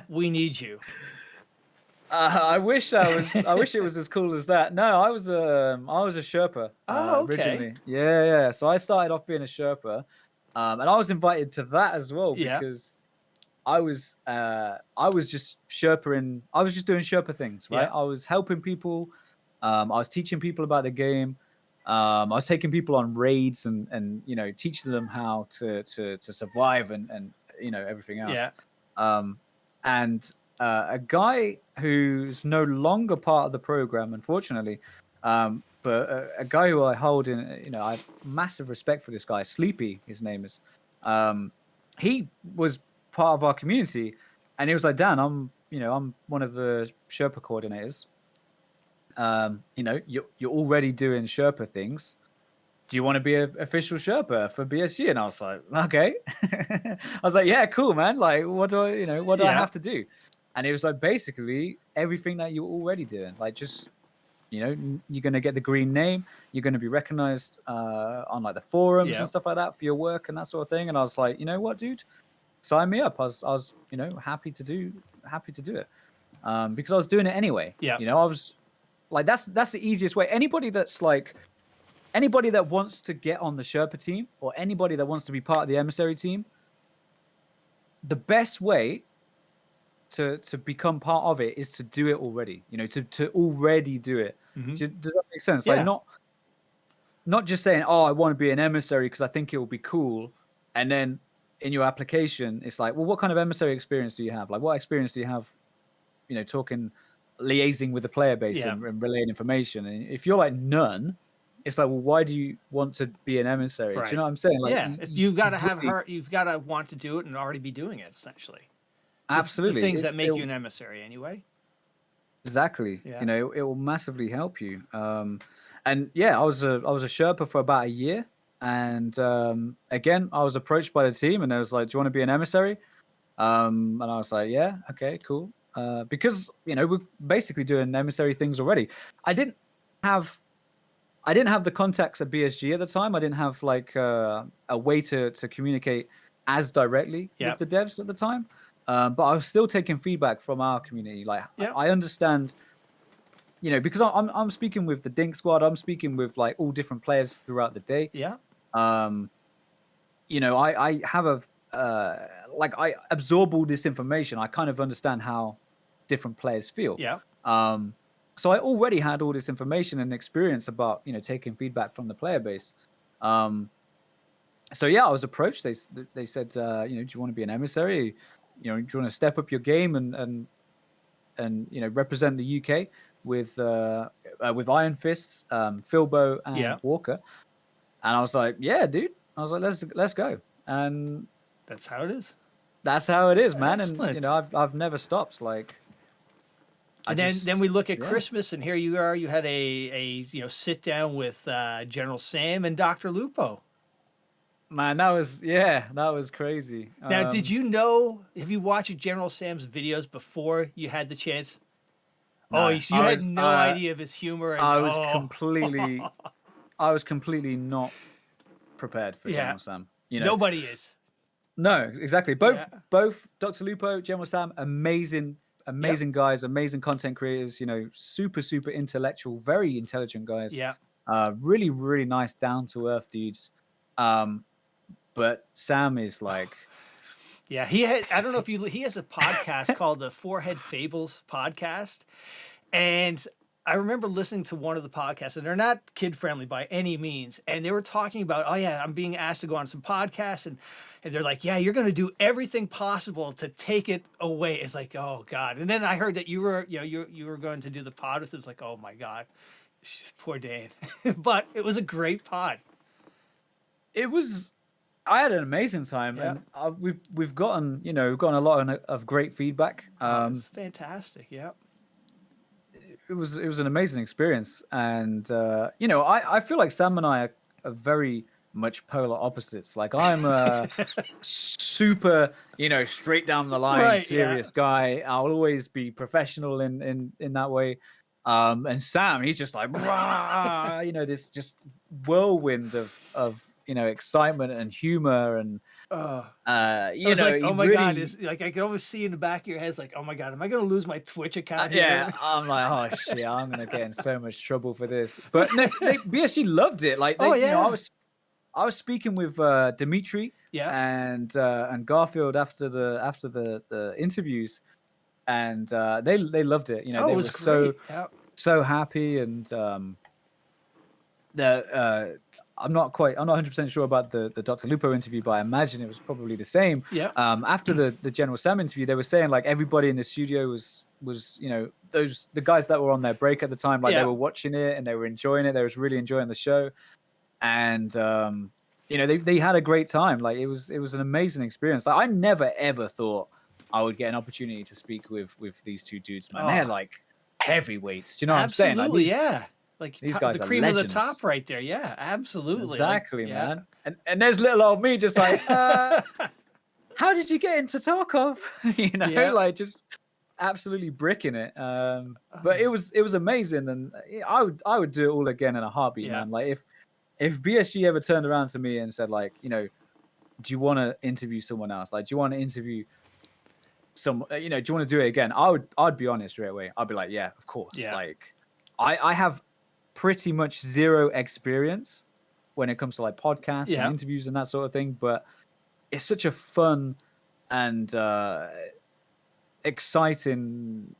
we need you"? I wish it was as cool as that. No, I was a Sherpa originally. Yeah. So I started off being a Sherpa, and I was invited to that as well because I was just Sherpaing. I was just doing Sherpa things, right? I was helping people. I was teaching people about the game. I was taking people on raids and you know, teaching them how to survive and you know, everything else. And a guy who's no longer part of the program, unfortunately, but a guy who I hold in, you know, I have massive respect for this guy. Sleepy, his name is. He was part of our community, and he was like, Dan, I'm one of the Sherpa coordinators. You know, you're already doing Sherpa things. Do you want to be an official Sherpa for BSG? And I was like, okay. I was like, yeah, cool, man. Like, what do I have to do? And it was like, basically everything that you're already doing. Like, just, you know, you're going to get the green name. You're going to be recognized on like the forums and stuff like that for your work and that sort of thing. And I was like, you know what, dude? Sign me up. I was, you know, happy to do it, because I was doing it anyway. Yeah. You know, I was like, that's the easiest way. Anybody that wants to get on the Sherpa team, or anybody that wants to be part of the emissary team, the best way to become part of it is to do it already. You know, to already do it. Does that make sense? Like, not just saying, oh, I want to be an emissary because I think it will be cool, and then in your application, it's like, well, what kind of emissary experience do you have? Like, what experience do you have, you know, talking liaising with the player base Yeah. and relaying information. And if you're like none, it's like, well, why do you want to be an emissary? Do Right. you know what I'm saying? Like, Yeah, you've got to have really- heart. You've got to want to do it and already be doing it. Essentially, absolutely the things that make it'll- you an emissary, anyway. Exactly. Yeah. You know, it will massively help you. And yeah, I was a Sherpa for about a year. And again, I was approached by the team and they was like, do you want to be an emissary? And I was like, yeah, okay, cool. Because, you know, we're basically doing emissary things already. I didn't have the contacts at BSG at the time. I didn't have like a way to communicate as directly Yep. with the devs at the time. But I was still taking feedback from our community. Like, Yep. I understand, you know, because I'm speaking with the Dink Squad. I'm speaking with like all different players throughout the day. Yeah. You know, I have like I absorb all this information. I kind of understand how different players feel. Yeah. So I already had all this information and experience about, you know, taking feedback from the player base. So yeah, I was approached. They said, you know, do you want to be an emissary? You know, do you want to step up your game and you know, represent the UK with Iron Fists, Philbo, and Yeah. Walker? And I was like, yeah, dude. I was like, let's go. And That's how it is. that's how it is, man. And Excellent. you know, I've never stopped. Like, And then we look at yeah. Christmas, and here you are. You had a you know, sit down with General Sam and Dr. Lupo. Man, that was crazy. Now, did you know? Have you watched General Sam's videos before you had the chance? No, Oh, you I had was, no idea of his humor. And, I was oh. completely not prepared for Yeah. General Sam. You know, Nobody is. no, exactly. Both Yeah. Dr. Lupo, General Sam, amazing guys, amazing content creators. You know, super intellectual, very intelligent guys. Yeah. Really nice, down to earth dudes. But Sam is like, Yeah, he had. I don't know if he has a podcast called the Forehead Fables podcast, and I remember listening to one of the podcasts, and they're not kid friendly by any means, and they were talking about, oh yeah, I'm being asked to go on some podcasts, and they're like, yeah, you're going to do everything possible to take it away. It's like, oh God. And then I heard that you were, you know, you were going to do the pod with it. It's like, oh my God, poor Dan. But it was a great pod. it was. I had an amazing time, Yeah. and we've gotten, you know, a lot of great feedback. It was fantastic. Yeah. It was an amazing experience, and you know, I feel like Sam and I are very much polar opposites. Like, I'm a super, you know, straight down the line, Right, serious guy. I'll always be professional in that way. And Sam, he's just like, "Rah!" You know, this just whirlwind of you know, excitement and humor and you I was know, like, he oh my really, God, it's like I can almost see in the back of your head, it's like, oh my God, am I going to lose my Twitch account here? yeah, I'm like, oh shit, I'm gonna get in so much trouble for this. But no, BSG loved it. Like, they, Oh, you know, yeah. I was speaking with Dimitri Yeah. and Garfield after the interviews, and they loved it. You know, Oh, they it were was great. Yeah. so happy, and I'm not 100% sure about the Dr. Lupo interview, but I imagine it was probably the same. Yeah. After the General Sam interview, they were saying like everybody in the studio was you know, the guys that were on their break at the time, like Yeah. they were watching it and they were enjoying it. They was really enjoying the show, and you know, they had a great time. Like, it was an amazing experience. Like, I never ever thought I would get an opportunity to speak with these two dudes, man. Oh. They're like heavyweights. Do you know what I'm saying? Like, Absolutely, yeah. Like these guys the are cream of legends. the top right there. Yeah, absolutely. Exactly, Like, yeah. man. And there's little old me just like, how did you get into Tarkov? You know, Yeah. like, just absolutely bricking it. But it was amazing, and I would do it all again in a heartbeat, Yeah. man. Like, if BSG ever turned around to me and said, like, you know, do you want to interview someone else? Like, do you want to interview some, you know, do you want to do it again? I'd be honest straight away. I'd be like, yeah, of course. Yeah. Like, I have pretty much zero experience when it comes to like podcasts Yeah. and interviews and that sort of thing, but it's such a fun and exciting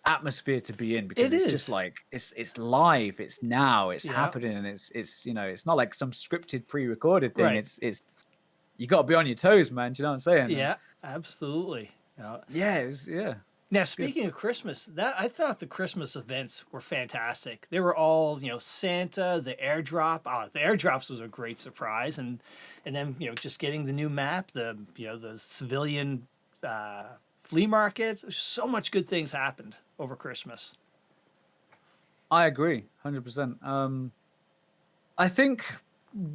atmosphere to be in, because It it's is. just like it's live, it's now, it's Yeah. happening, and it's you know, it's not like some scripted pre-recorded thing. Right. It's you got to be on your toes, man. Do you know what I'm saying? Yeah, absolutely. Yeah, it was, yeah. Now, speaking of Christmas, that I thought the Christmas events were fantastic. They were all, Santa, the airdrop. The airdrops was a great surprise, and then just getting the new map, the civilian flea market. So much good things happened over Christmas. I agree, 100%. I think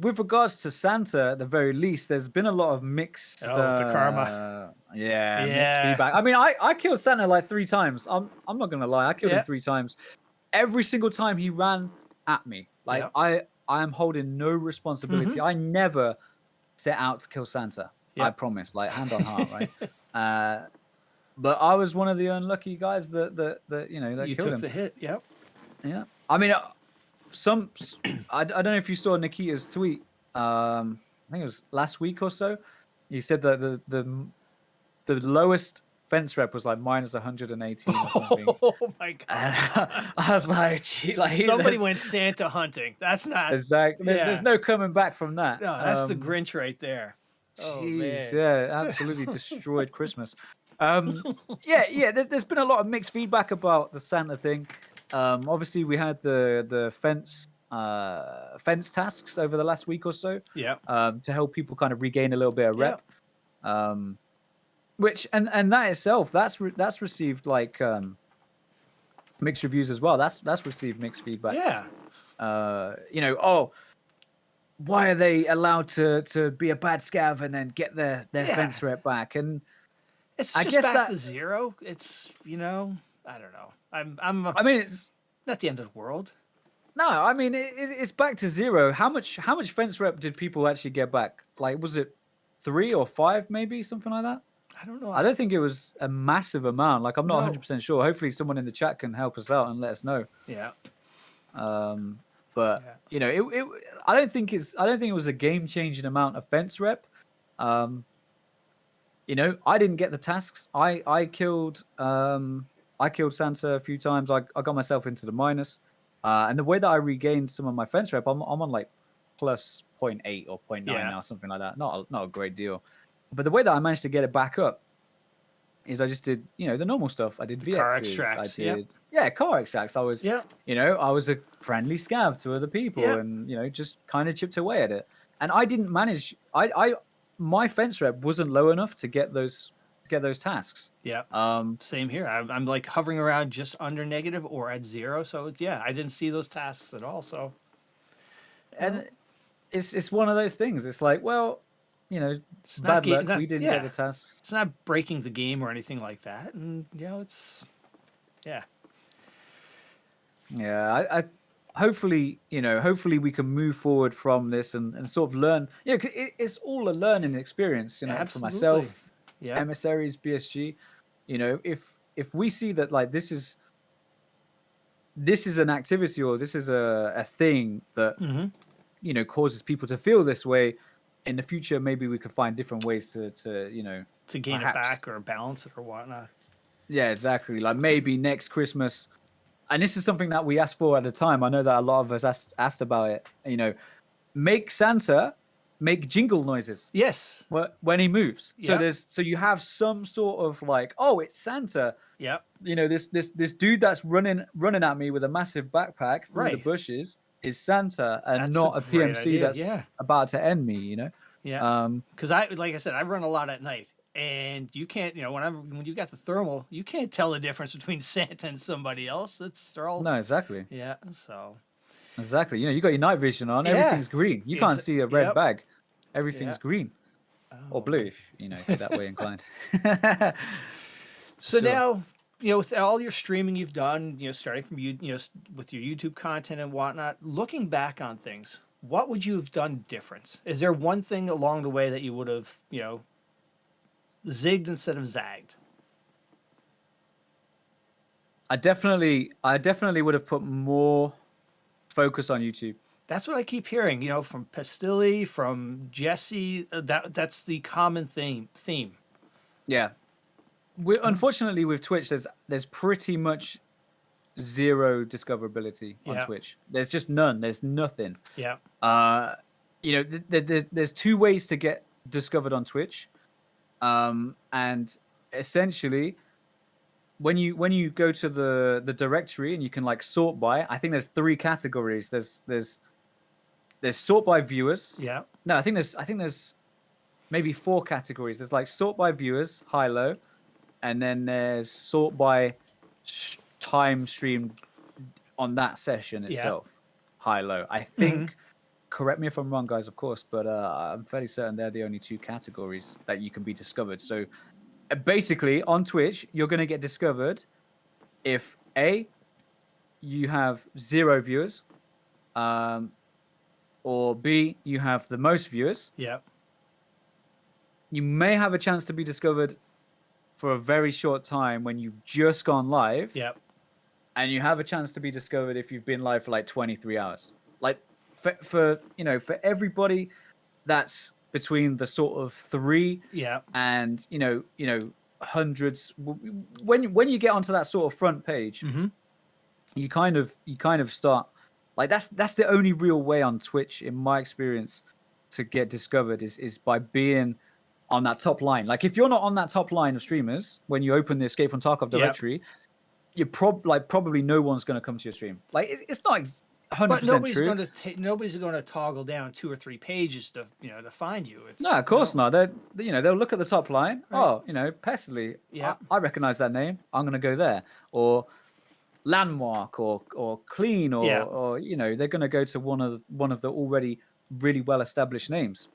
with regards to Santa, at the very least, there's been a lot of mixed. The karma. Mixed feedback. I mean, I killed Santa like 3 times. I'm not gonna lie, I killed him 3 times. Every single time he ran at me, like I am holding no responsibility. I never set out to kill Santa. I promise, like hand on heart, right? But I was one of the unlucky guys that You killed took him. the hit. Yep. Yeah. I mean, I don't know if you saw Nikita's tweet. I think it was last week or so. He said that the lowest fence rep was like minus 118 or something. Oh my god! I was like, gee, somebody went Santa hunting. That's not exactly. There's no coming back from that. No, that's the Grinch right there. Oh man. Yeah, absolutely destroyed Christmas. There's been a lot of mixed feedback about the Santa thing. Obviously we had the fence tasks over the last week or so. Yeah. To help people kind of regain a little bit of rep. Which and that itself, that's received like mixed reviews as well. That's received mixed feedback. Yeah. Why are they allowed to be a bad scav and then get their fence rep back? And it's I just guess back to zero. It's I don't know. I mean, it's not the end of the world. No, I mean it's back to zero. How much fence rep did people actually get back? Like, was it 3 or 5, maybe something like that? I don't know. I don't think it was a massive amount. Like, I'm not 100% sure. Hopefully, someone in the chat can help us out and let us know. Yeah. But I don't think it was a game-changing amount of fence rep. I didn't get the tasks. I killed Santa a few times. I got myself into the minus. And the way that I regained some of my fence rep, I'm on like plus 0.8 or 0.9 now, something like that. Not a great deal. But the way that I managed to get it back up is I just did, the normal stuff. I did VXs. Car extracts. Car extracts. I was, I was a friendly scav to other people and, just kind of chipped away at it. And I didn't manage, my fence rep wasn't low enough to get those tasks. Yeah. Same here. I'm like hovering around just under negative or at 0. So I didn't see those tasks at all. So, and it's one of those things. It's like, well, it's bad luck. We didn't get the tasks. It's not breaking the game or anything like that. And it's Yeah, I hopefully we can move forward from this and sort of learn. It's all a learning experience. For myself. Yeah. Emissaries, BSG, if we see that like this is an activity or this is a thing that causes people to feel this way, in the future maybe we could find different ways to gain it back or balance it or whatnot. Yeah, exactly. Like maybe next Christmas, and this is something that we asked for at the time. I know that a lot of us asked about it. Make Santa make jingle noises. Yes. When he moves. Yep. So you have some sort of like, oh, it's Santa. Yep. This dude that's running at me with a massive backpack through the bushes is Santa and not a PMC that's about to end me, Yeah. Because like I said, I run a lot at night. And you can't, when you got the thermal, you can't tell the difference between Santa and somebody else. They're all no, exactly. Yeah. So exactly. You got your night vision on. Everything's green. You can't see a red bag. Everything's green or blue, if you're that way inclined. So now, with all your streaming you've done, starting from with your YouTube content and whatnot, looking back on things, what would you have done different? Is there one thing along the way that you would have, zigged instead of zagged? I definitely would have put more focus on YouTube. That's what I keep hearing, from Pastilli, from Jesse. That's the common theme. Yeah. Unfortunately, with Twitch, there's pretty much zero discoverability on Twitch. There's just none. There's nothing. Yeah. There's 2 ways to get discovered on Twitch. And essentially, when you go to the directory and you can like sort by, I think there's 3 categories. There's sort by viewers. Yeah. No, I think there's maybe 4 categories. There's like sort by viewers, high low, and then there's sort by time streamed on that session itself, high low. I think. Correct me if I'm wrong, guys, of course, but I'm fairly certain they're the only 2 categories that you can be discovered. So basically, on Twitch, you're going to get discovered if A, you have 0 viewers, or B, you have the most viewers. Yeah. You may have a chance to be discovered for a very short time when you've just gone live. Yeah. And you have a chance to be discovered if you've been live for like 23 hours. Like for everybody that's between the sort of 3 and hundreds, when you get onto that sort of front page, you kind of start like that's the only real way on Twitch in my experience to get discovered is by being on that top line. Like if you're not on that top line of streamers when you open the Escape from Tarkov directory, you're probably no one's going to come to your stream. Like it's not 100% but nobody's true. going to nobody's going to toggle down 2 or 3 pages to to find you. It's, no, of course not. They'll look at the top line. Right. Oh, Pestily. Yeah, I recognize that name. I'm going to go there. Or Landmark or Clean or they're going to go to one of the already really well established names.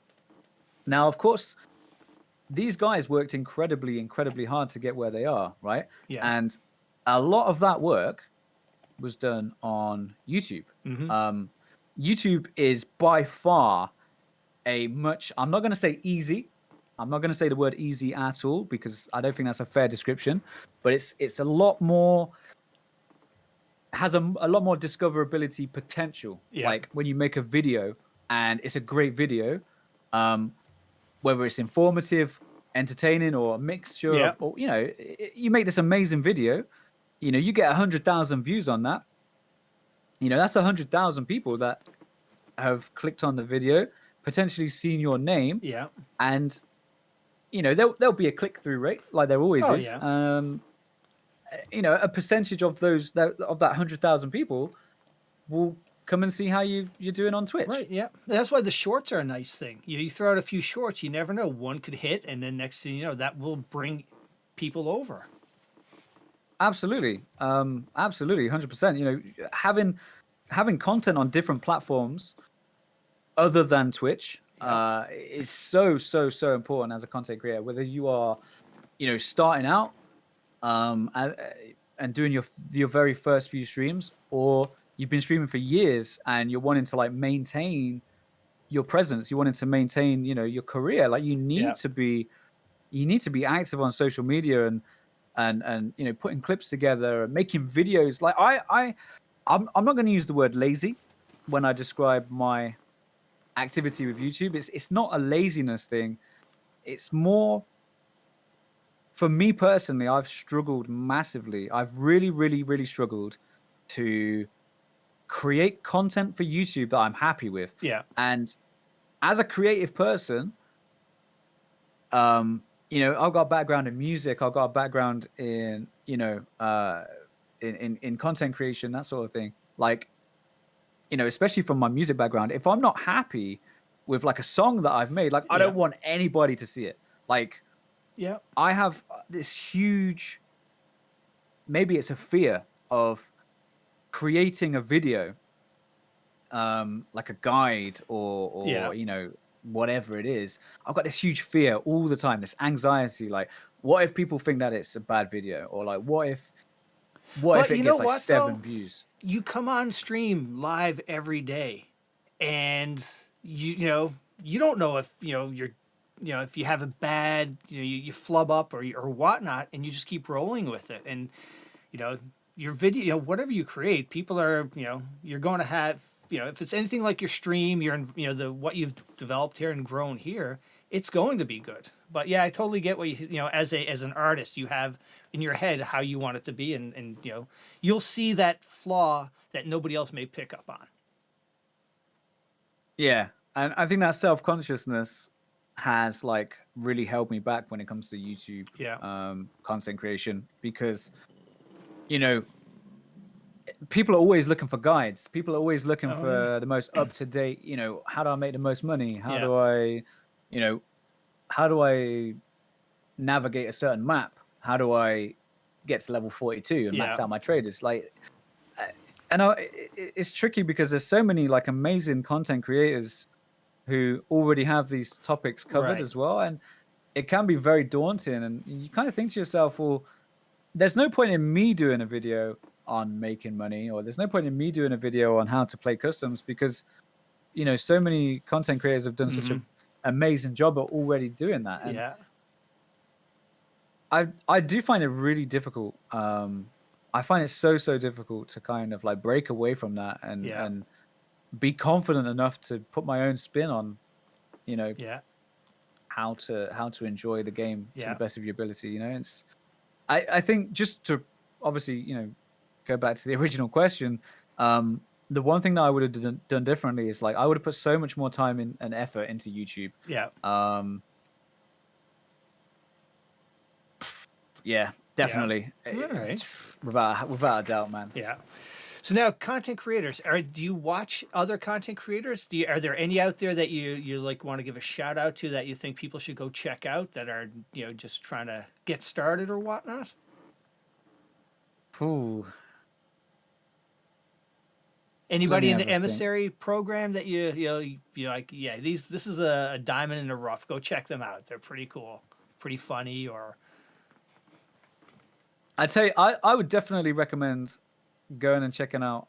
Now, of course, these guys worked incredibly hard to get where they are, right? Yeah. And a lot of that work was done on YouTube. YouTube is by far I'm not going to say easy. I'm not going to say the word easy at all because I don't think that's a fair description. But it's a lot more, has a lot more discoverability potential. Yeah. Like when you make a video and it's a great video, whether it's informative, entertaining, or a mixture of, or, you make this amazing video. You get 100,000 views on that. That's 100,000 people that have clicked on the video, potentially seen your name. Yeah. And, there'll be a click-through rate, like there always is. Yeah. A percentage of that 100,000 people will come and see how you're doing on Twitch. Right, yeah. That's why the shorts are a nice thing. You throw out a few shorts, you never know. One could hit, and then next thing you know, that will bring people over. Absolutely, 100%. Having content on different platforms other than Twitch is so important as a content creator. Whether you are, starting out and doing your very first few streams, or you've been streaming for years and you're wanting to like maintain your presence, you wanting to maintain your career. Like you need to be active on social media and putting clips together and making videos. Like I'm not going to use the word lazy when I describe my activity with YouTube. It's not a laziness thing. It's more, for me personally, I've struggled massively. I've really struggled to create content for YouTube that I'm happy with. Yeah. And as a creative person, I've got a background in music. I've got a background in, in content creation, that sort of thing. Like, especially from my music background, if I'm not happy with like a song that I've made, like I don't want anybody to see it. Like, I have this huge, maybe it's a fear of creating a video, like a guide or whatever it is. I've got this huge fear all the time, this anxiety, like what if people think that it's a bad video, or like what if it gets like 7 views. You come on stream live every day and you don't know if you're if you have a bad you flub up or whatnot, and you just keep rolling with it. And your video, whatever you create, people are you're going to have if it's anything like your stream, you're in what you've developed here and grown here, it's going to be good. But yeah, I totally get what as an artist, you have in your head how you want it to be, and you'll see that flaw that nobody else may pick up on. Yeah, and I think that self-consciousness has like really held me back when it comes to YouTube content creation, because you know, people are always looking for guides. People are always looking for the most up to date. You know, how do I make the most money? How do I, you know, how do I navigate a certain map? How do I get to level 42 and max out my traders? Like, and it's tricky because there's so many like amazing content creators who already have these topics covered as well, and it can be very daunting. And you kind of think to yourself, well, there's no point in me doing a video on making money, or there's no point in me doing a video on how to play customs, because you know so many content creators have done such an amazing job at already doing that. And I do find it really difficult. I find it so difficult to kind of like break away from that and be confident enough to put my own spin on, you know, how to enjoy the game to the best of your ability. You know, it's I think, just to obviously, you know, go back to the original question, the one thing that I would have done differently is like I would have put so much more time and effort into YouTube. Yeah, definitely. Without a doubt, man. So now, content creators, do you watch other content creators? Are there any out there that you like want to give a shout out to that you think people should go check out, that are, you know, just trying to get started or whatnot? Ooh. Anybody in the emissary program that you like? Yeah, this is a diamond in the rough. Go check them out. They're pretty cool, pretty funny. Or I'd say I would definitely recommend going and checking out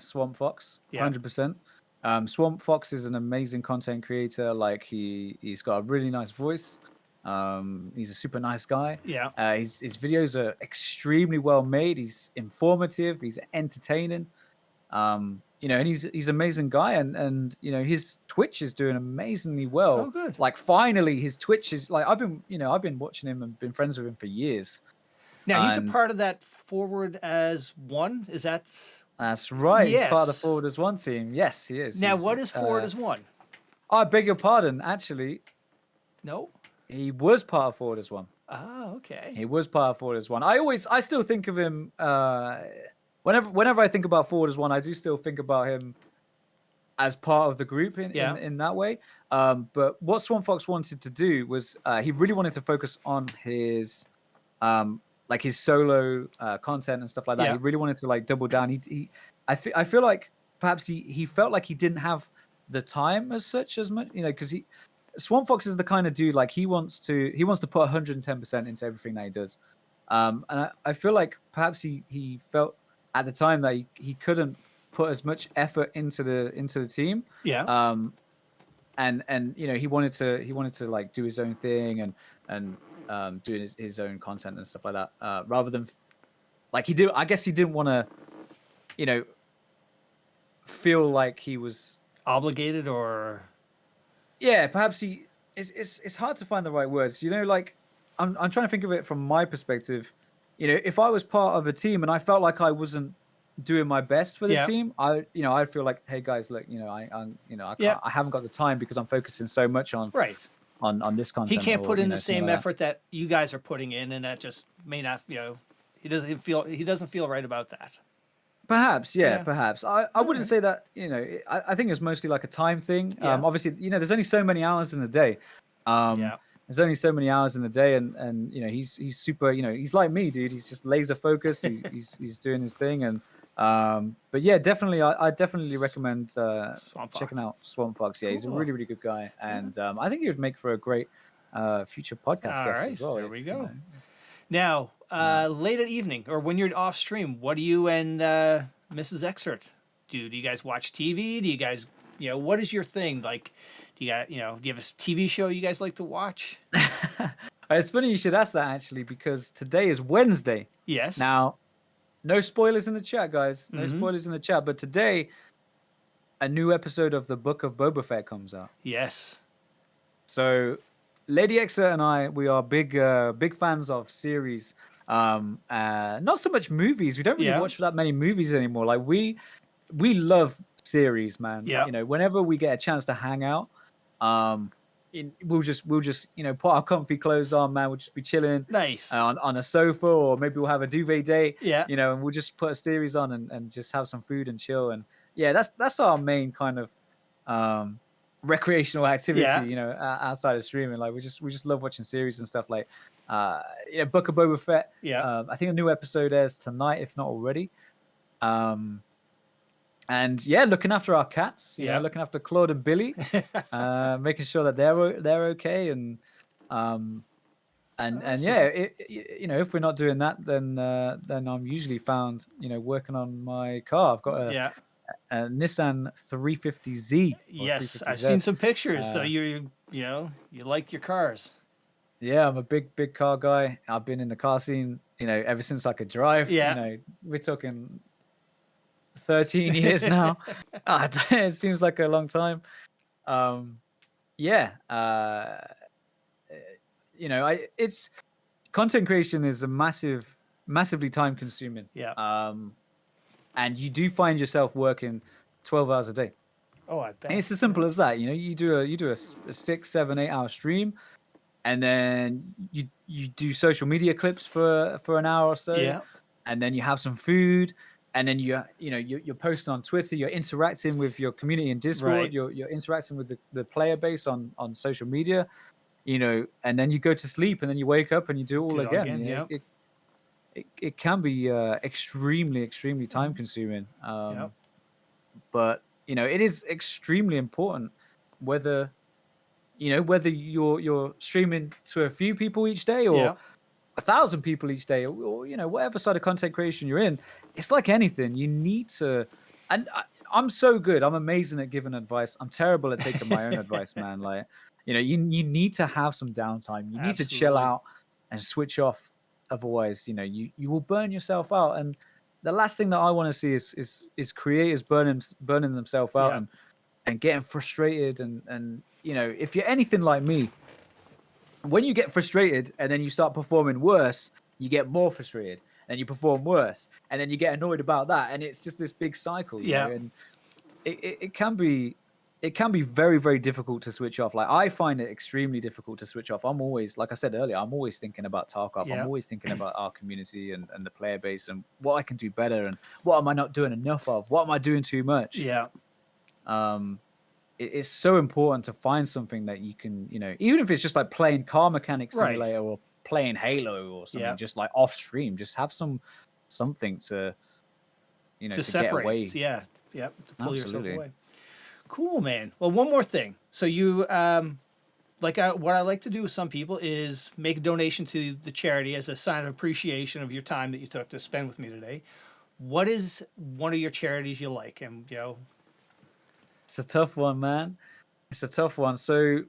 Swamp Fox. 100%. Swamp Fox is an amazing content creator. Like he's got a really nice voice. He's a super nice guy. His videos are extremely well made. He's informative. He's entertaining. You know, and he's an amazing guy, and you know his Twitch is doing amazingly well. Oh, good. Like finally, his Twitch is like I've been watching him and been friends with him for years. Now he's a part of that Forward as One. Is that? That's right. He's part of the Forward as One team. Yes, he is. Now, what is Forward as One? I beg your pardon. Actually, no. He was part of Forward as One. Oh, okay. He was part of Forward as One. I still think of him. Whenever I think about Forward as One, I do still think about him as part of the group in that way. But what Swamp Fox wanted to do was he really wanted to focus on his like his solo content and stuff like that. He really wanted to like double down. I feel like perhaps he felt like he didn't have the time as much, you know, because Swamp Fox is the kind of dude, like he wants to put 110% into everything that he does. And I feel like perhaps he felt at the time that he couldn't put as much effort into the team. And you know, he wanted to like do his own thing and doing his own content and stuff like that, rather than like I guess he didn't want to, you know, feel like he was obligated, or perhaps it's hard to find the right words, you know. Like I'm trying to think of it from my perspective. You know, if I was part of a team and I felt like I wasn't doing my best for the team, I'd feel like, hey guys, look, you know, I haven't got the time because I'm focusing so much on on this content. He can't put in the same effort that you guys are putting in, and that just may not, you know, he doesn't feel right about that. Perhaps, perhaps. I wouldn't say that, you know, I think it's mostly like a time thing. Obviously, you know, there's only so many hours in the day. There's only so many hours in the day, and you know, he's super, you know, he's like me, dude. He's just laser focused. He's doing his thing, and but yeah, definitely, I definitely recommend checking out Swamp Fox. Yeah, he's a really, really good guy, and I think he would make for a great future podcast guest as well. There we go. Now, late at evening or when you're off stream, what do you and Mrs. Exert do? Do you guys watch TV? Do you guys, you know, what is your thing? Like, do you have a TV show you guys like to watch? It's funny you should ask that, actually, because today is Wednesday. Yes. Now, no spoilers in the chat, guys. No spoilers in the chat. But today, a new episode of the Book of Boba Fett comes out. Yes. So, Lady Exert and I, we are big fans of series. Not so much movies. We don't really watch that many movies anymore. Like we love series, man. Yeah. You know, whenever we get a chance to hang out, we'll just put our comfy clothes on, man. We'll just be chilling Nice. on a sofa, or maybe we'll have a duvet day. Yeah. And we'll just put a series on and just have some food and chill. And yeah, that's our main kind of recreational activity. Yeah. Outside of streaming, like we just love watching series and stuff. Like Book of Boba Fett. Yeah. I think a new episode airs tonight, if not already. And yeah, looking after our cats, looking after Claude and Billy, making sure that they're okay, and Awesome. yeah, if we're not doing that, then I'm usually found, working on my car. I've got a Nissan 350Z. Yes, I've 350Z. seen some pictures. So you like your cars. Yeah, I'm a big car guy. I've been in the car scene, ever since I could drive. Yeah. We're talking 13 years now. It seems like a long time. It's content creation is massively time consuming. Yeah. And you do find yourself working 12 hours a day. Oh, I bet. And it's as simple as that. You do a 6, 7, 8 hour stream, and then you do social media clips for an hour or so. Yeah. And then you have some food, and then you're posting on Twitter, you're interacting with your community in Discord, Right. you're interacting with the player base on social media, and then you go to sleep, and then you wake up and you do it all again. Yeah. It can be extremely time consuming. Yep. But it is extremely important whether you're streaming to a few people each day, or Yeah. 1,000 people each day, or whatever side of content creation you're in. It's like anything, you need to. And I'm so good, I'm amazing at giving advice. I'm terrible at taking my own advice, man. Like, you need to have some downtime. You need to chill Absolutely. out and switch off. Otherwise, you will burn yourself out. And the last thing that I want to see is creators burning themselves out, Yeah. and getting frustrated. And if you're anything like me, when you get frustrated and then you start performing worse, you get more frustrated and you perform worse, and then you get annoyed about that, and it's just this big cycle. Yeah. And it can be very, very difficult to switch off. Like, I find it extremely difficult to switch off. I'm always, like I said earlier, I'm always thinking about Tarkov. Yeah. I'm always thinking about our community and the player base, and what I can do better, and what am I not doing enough of? What am I doing too much? Yeah. It's so important to find something that you can, even if it's just like playing Car Mechanic Right. Simulator or playing Halo or something, Yeah. just like off stream, just have something to, To to separate. get away. Yeah. Yeah. To pull yourself Absolutely. away. Cool, man. Well, one more thing. So you what I like to do with some people is make a donation to the charity as a sign of appreciation of your time that you took to spend with me today. What is one of your charities you like? And It's a tough one, man. It's a tough one. So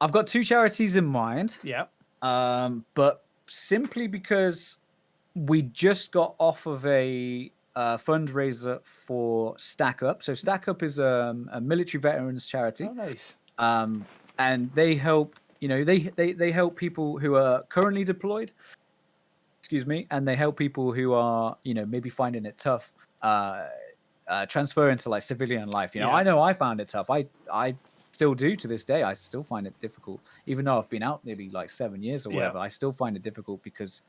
I've got 2 charities in mind, yeah. but simply because we just got off of a fundraiser for Stackup. So Stackup is a military veterans charity. Oh, nice. And they help, they help people who are currently deployed. Excuse me, and they help people who are, maybe finding it tough, transferring to like civilian life. Yeah. I know I found it tough. I still do to this day. I still find it difficult, even though I've been out maybe like 7 years or Yeah. whatever. I still find it difficult because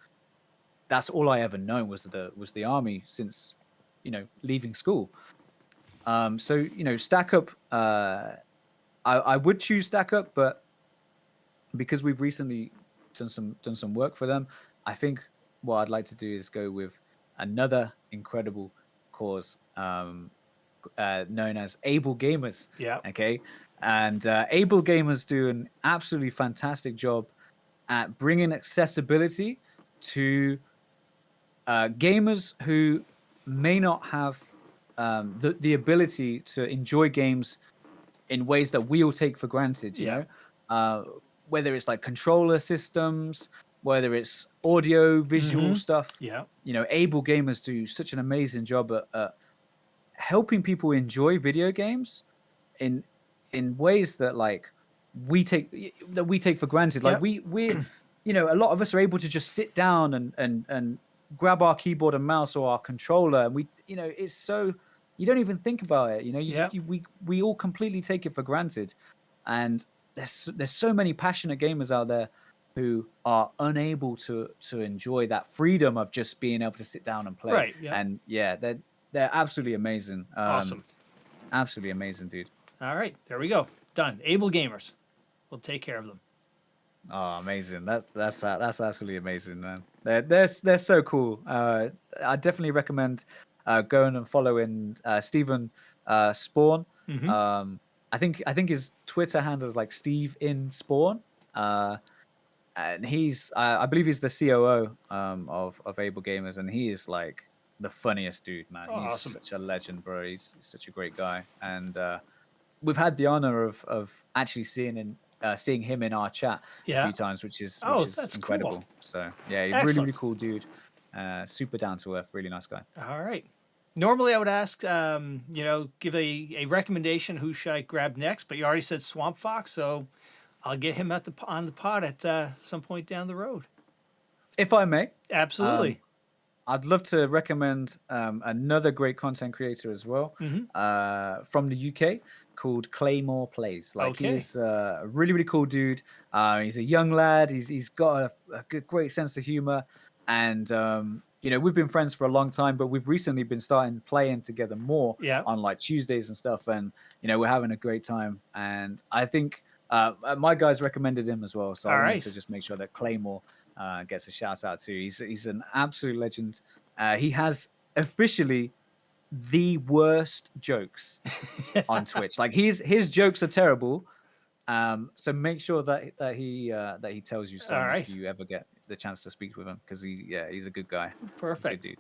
that's all I ever known was the army since, leaving school. So Stackup. I would choose Stackup, but because we've recently done some work for them, I think what I'd like to do is go with another incredible cause known as Able Gamers. Yeah. Okay, and Able Gamers do an absolutely fantastic job at bringing accessibility to gamers who may not have the ability to enjoy games in ways that we all take for granted. Whether it's like controller systems, whether it's audio, visual stuff. Yeah. Able Gamers do such an amazing job at helping people enjoy video games in ways that like we take for granted. Like we a lot of us are able to just sit down and grab our keyboard and mouse or our controller, and we it's so you don't even think about it. We all completely take it for granted. And there's so many passionate gamers out there who are unable to enjoy that freedom of just being able to sit down and play. Right, yeah. And yeah, they're absolutely amazing. Awesome. Absolutely amazing, dude. All right, there we go. Done. Able gamers. We'll take care of them. Oh, amazing! That's absolutely amazing, man. They're so cool. I definitely recommend going and following Stephen Spawn. Mm-hmm. I think his Twitter handle is like Steve in Spawn. And he's I believe he's the COO of Able Gamers, and he is like the funniest dude, man. Oh, He's awesome. such a legend, bro. He's such a great guy, and we've had the honor of actually seeing him in our chat a few times, which is that's incredible. cool. So yeah, he's Excellent. really cool dude. Super down to earth, really nice guy. All right. Normally, I would ask, give a recommendation. Who should I grab next? But you already said Swamp Fox, so I'll get him on the pod at some point down the road. If I may, Absolutely. I'd love to recommend another great content creator as well from the UK called Claymore Plays. Like he's a really, really cool dude. He's a young lad. He's got a great sense of humor. And, we've been friends for a long time, but we've recently been starting playing together more on like Tuesdays and stuff. And, we're having a great time. And I think my guys recommended him as well. So I wanted to just make sure that Claymore gets a shout out too. He's an absolute legend. He has officially the worst jokes on Twitch. Like his jokes are terrible. So make sure that he tells you so if you ever get the chance to speak with him, because he's a good guy. Perfect. Good dude.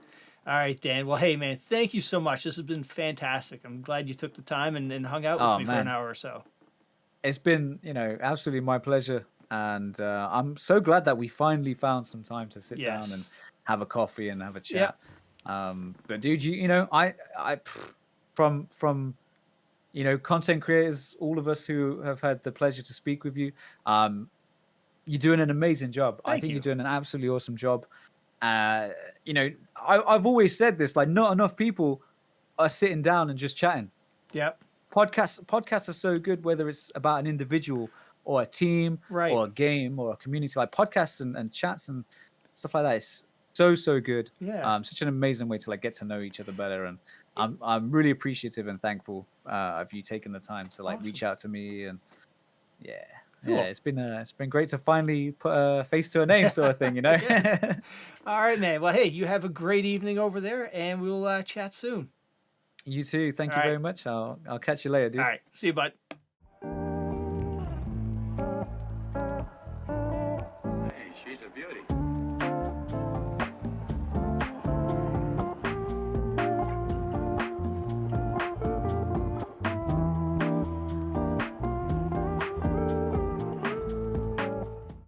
All right, Dan. Well, hey man, thank you so much. This has been fantastic. I'm glad you took the time and hung out with me for an hour or so. It's been absolutely my pleasure. And I'm so glad that we finally found some time to sit down and have a coffee and have a chat. But dude, from content creators, all of us who have had the pleasure to speak with you, you're doing an amazing job. I think you're doing an absolutely awesome job. I've always said this, like not enough people are sitting down and just chatting. Yep. Podcasts are so good, whether it's about an individual or a team or a game or a community. Like podcasts and chats and stuff like that is so good. Yeah. Such an amazing way to like get to know each other better. And I'm really appreciative and thankful of you taking the time to like reach out to me. And cool. It's been great to finally put a face to a name sort of thing, Yes. All right, man. Well, hey, you have a great evening over there, and we'll chat soon. You too. Thank you very much. I'll catch you later, dude. All right. See you, bud.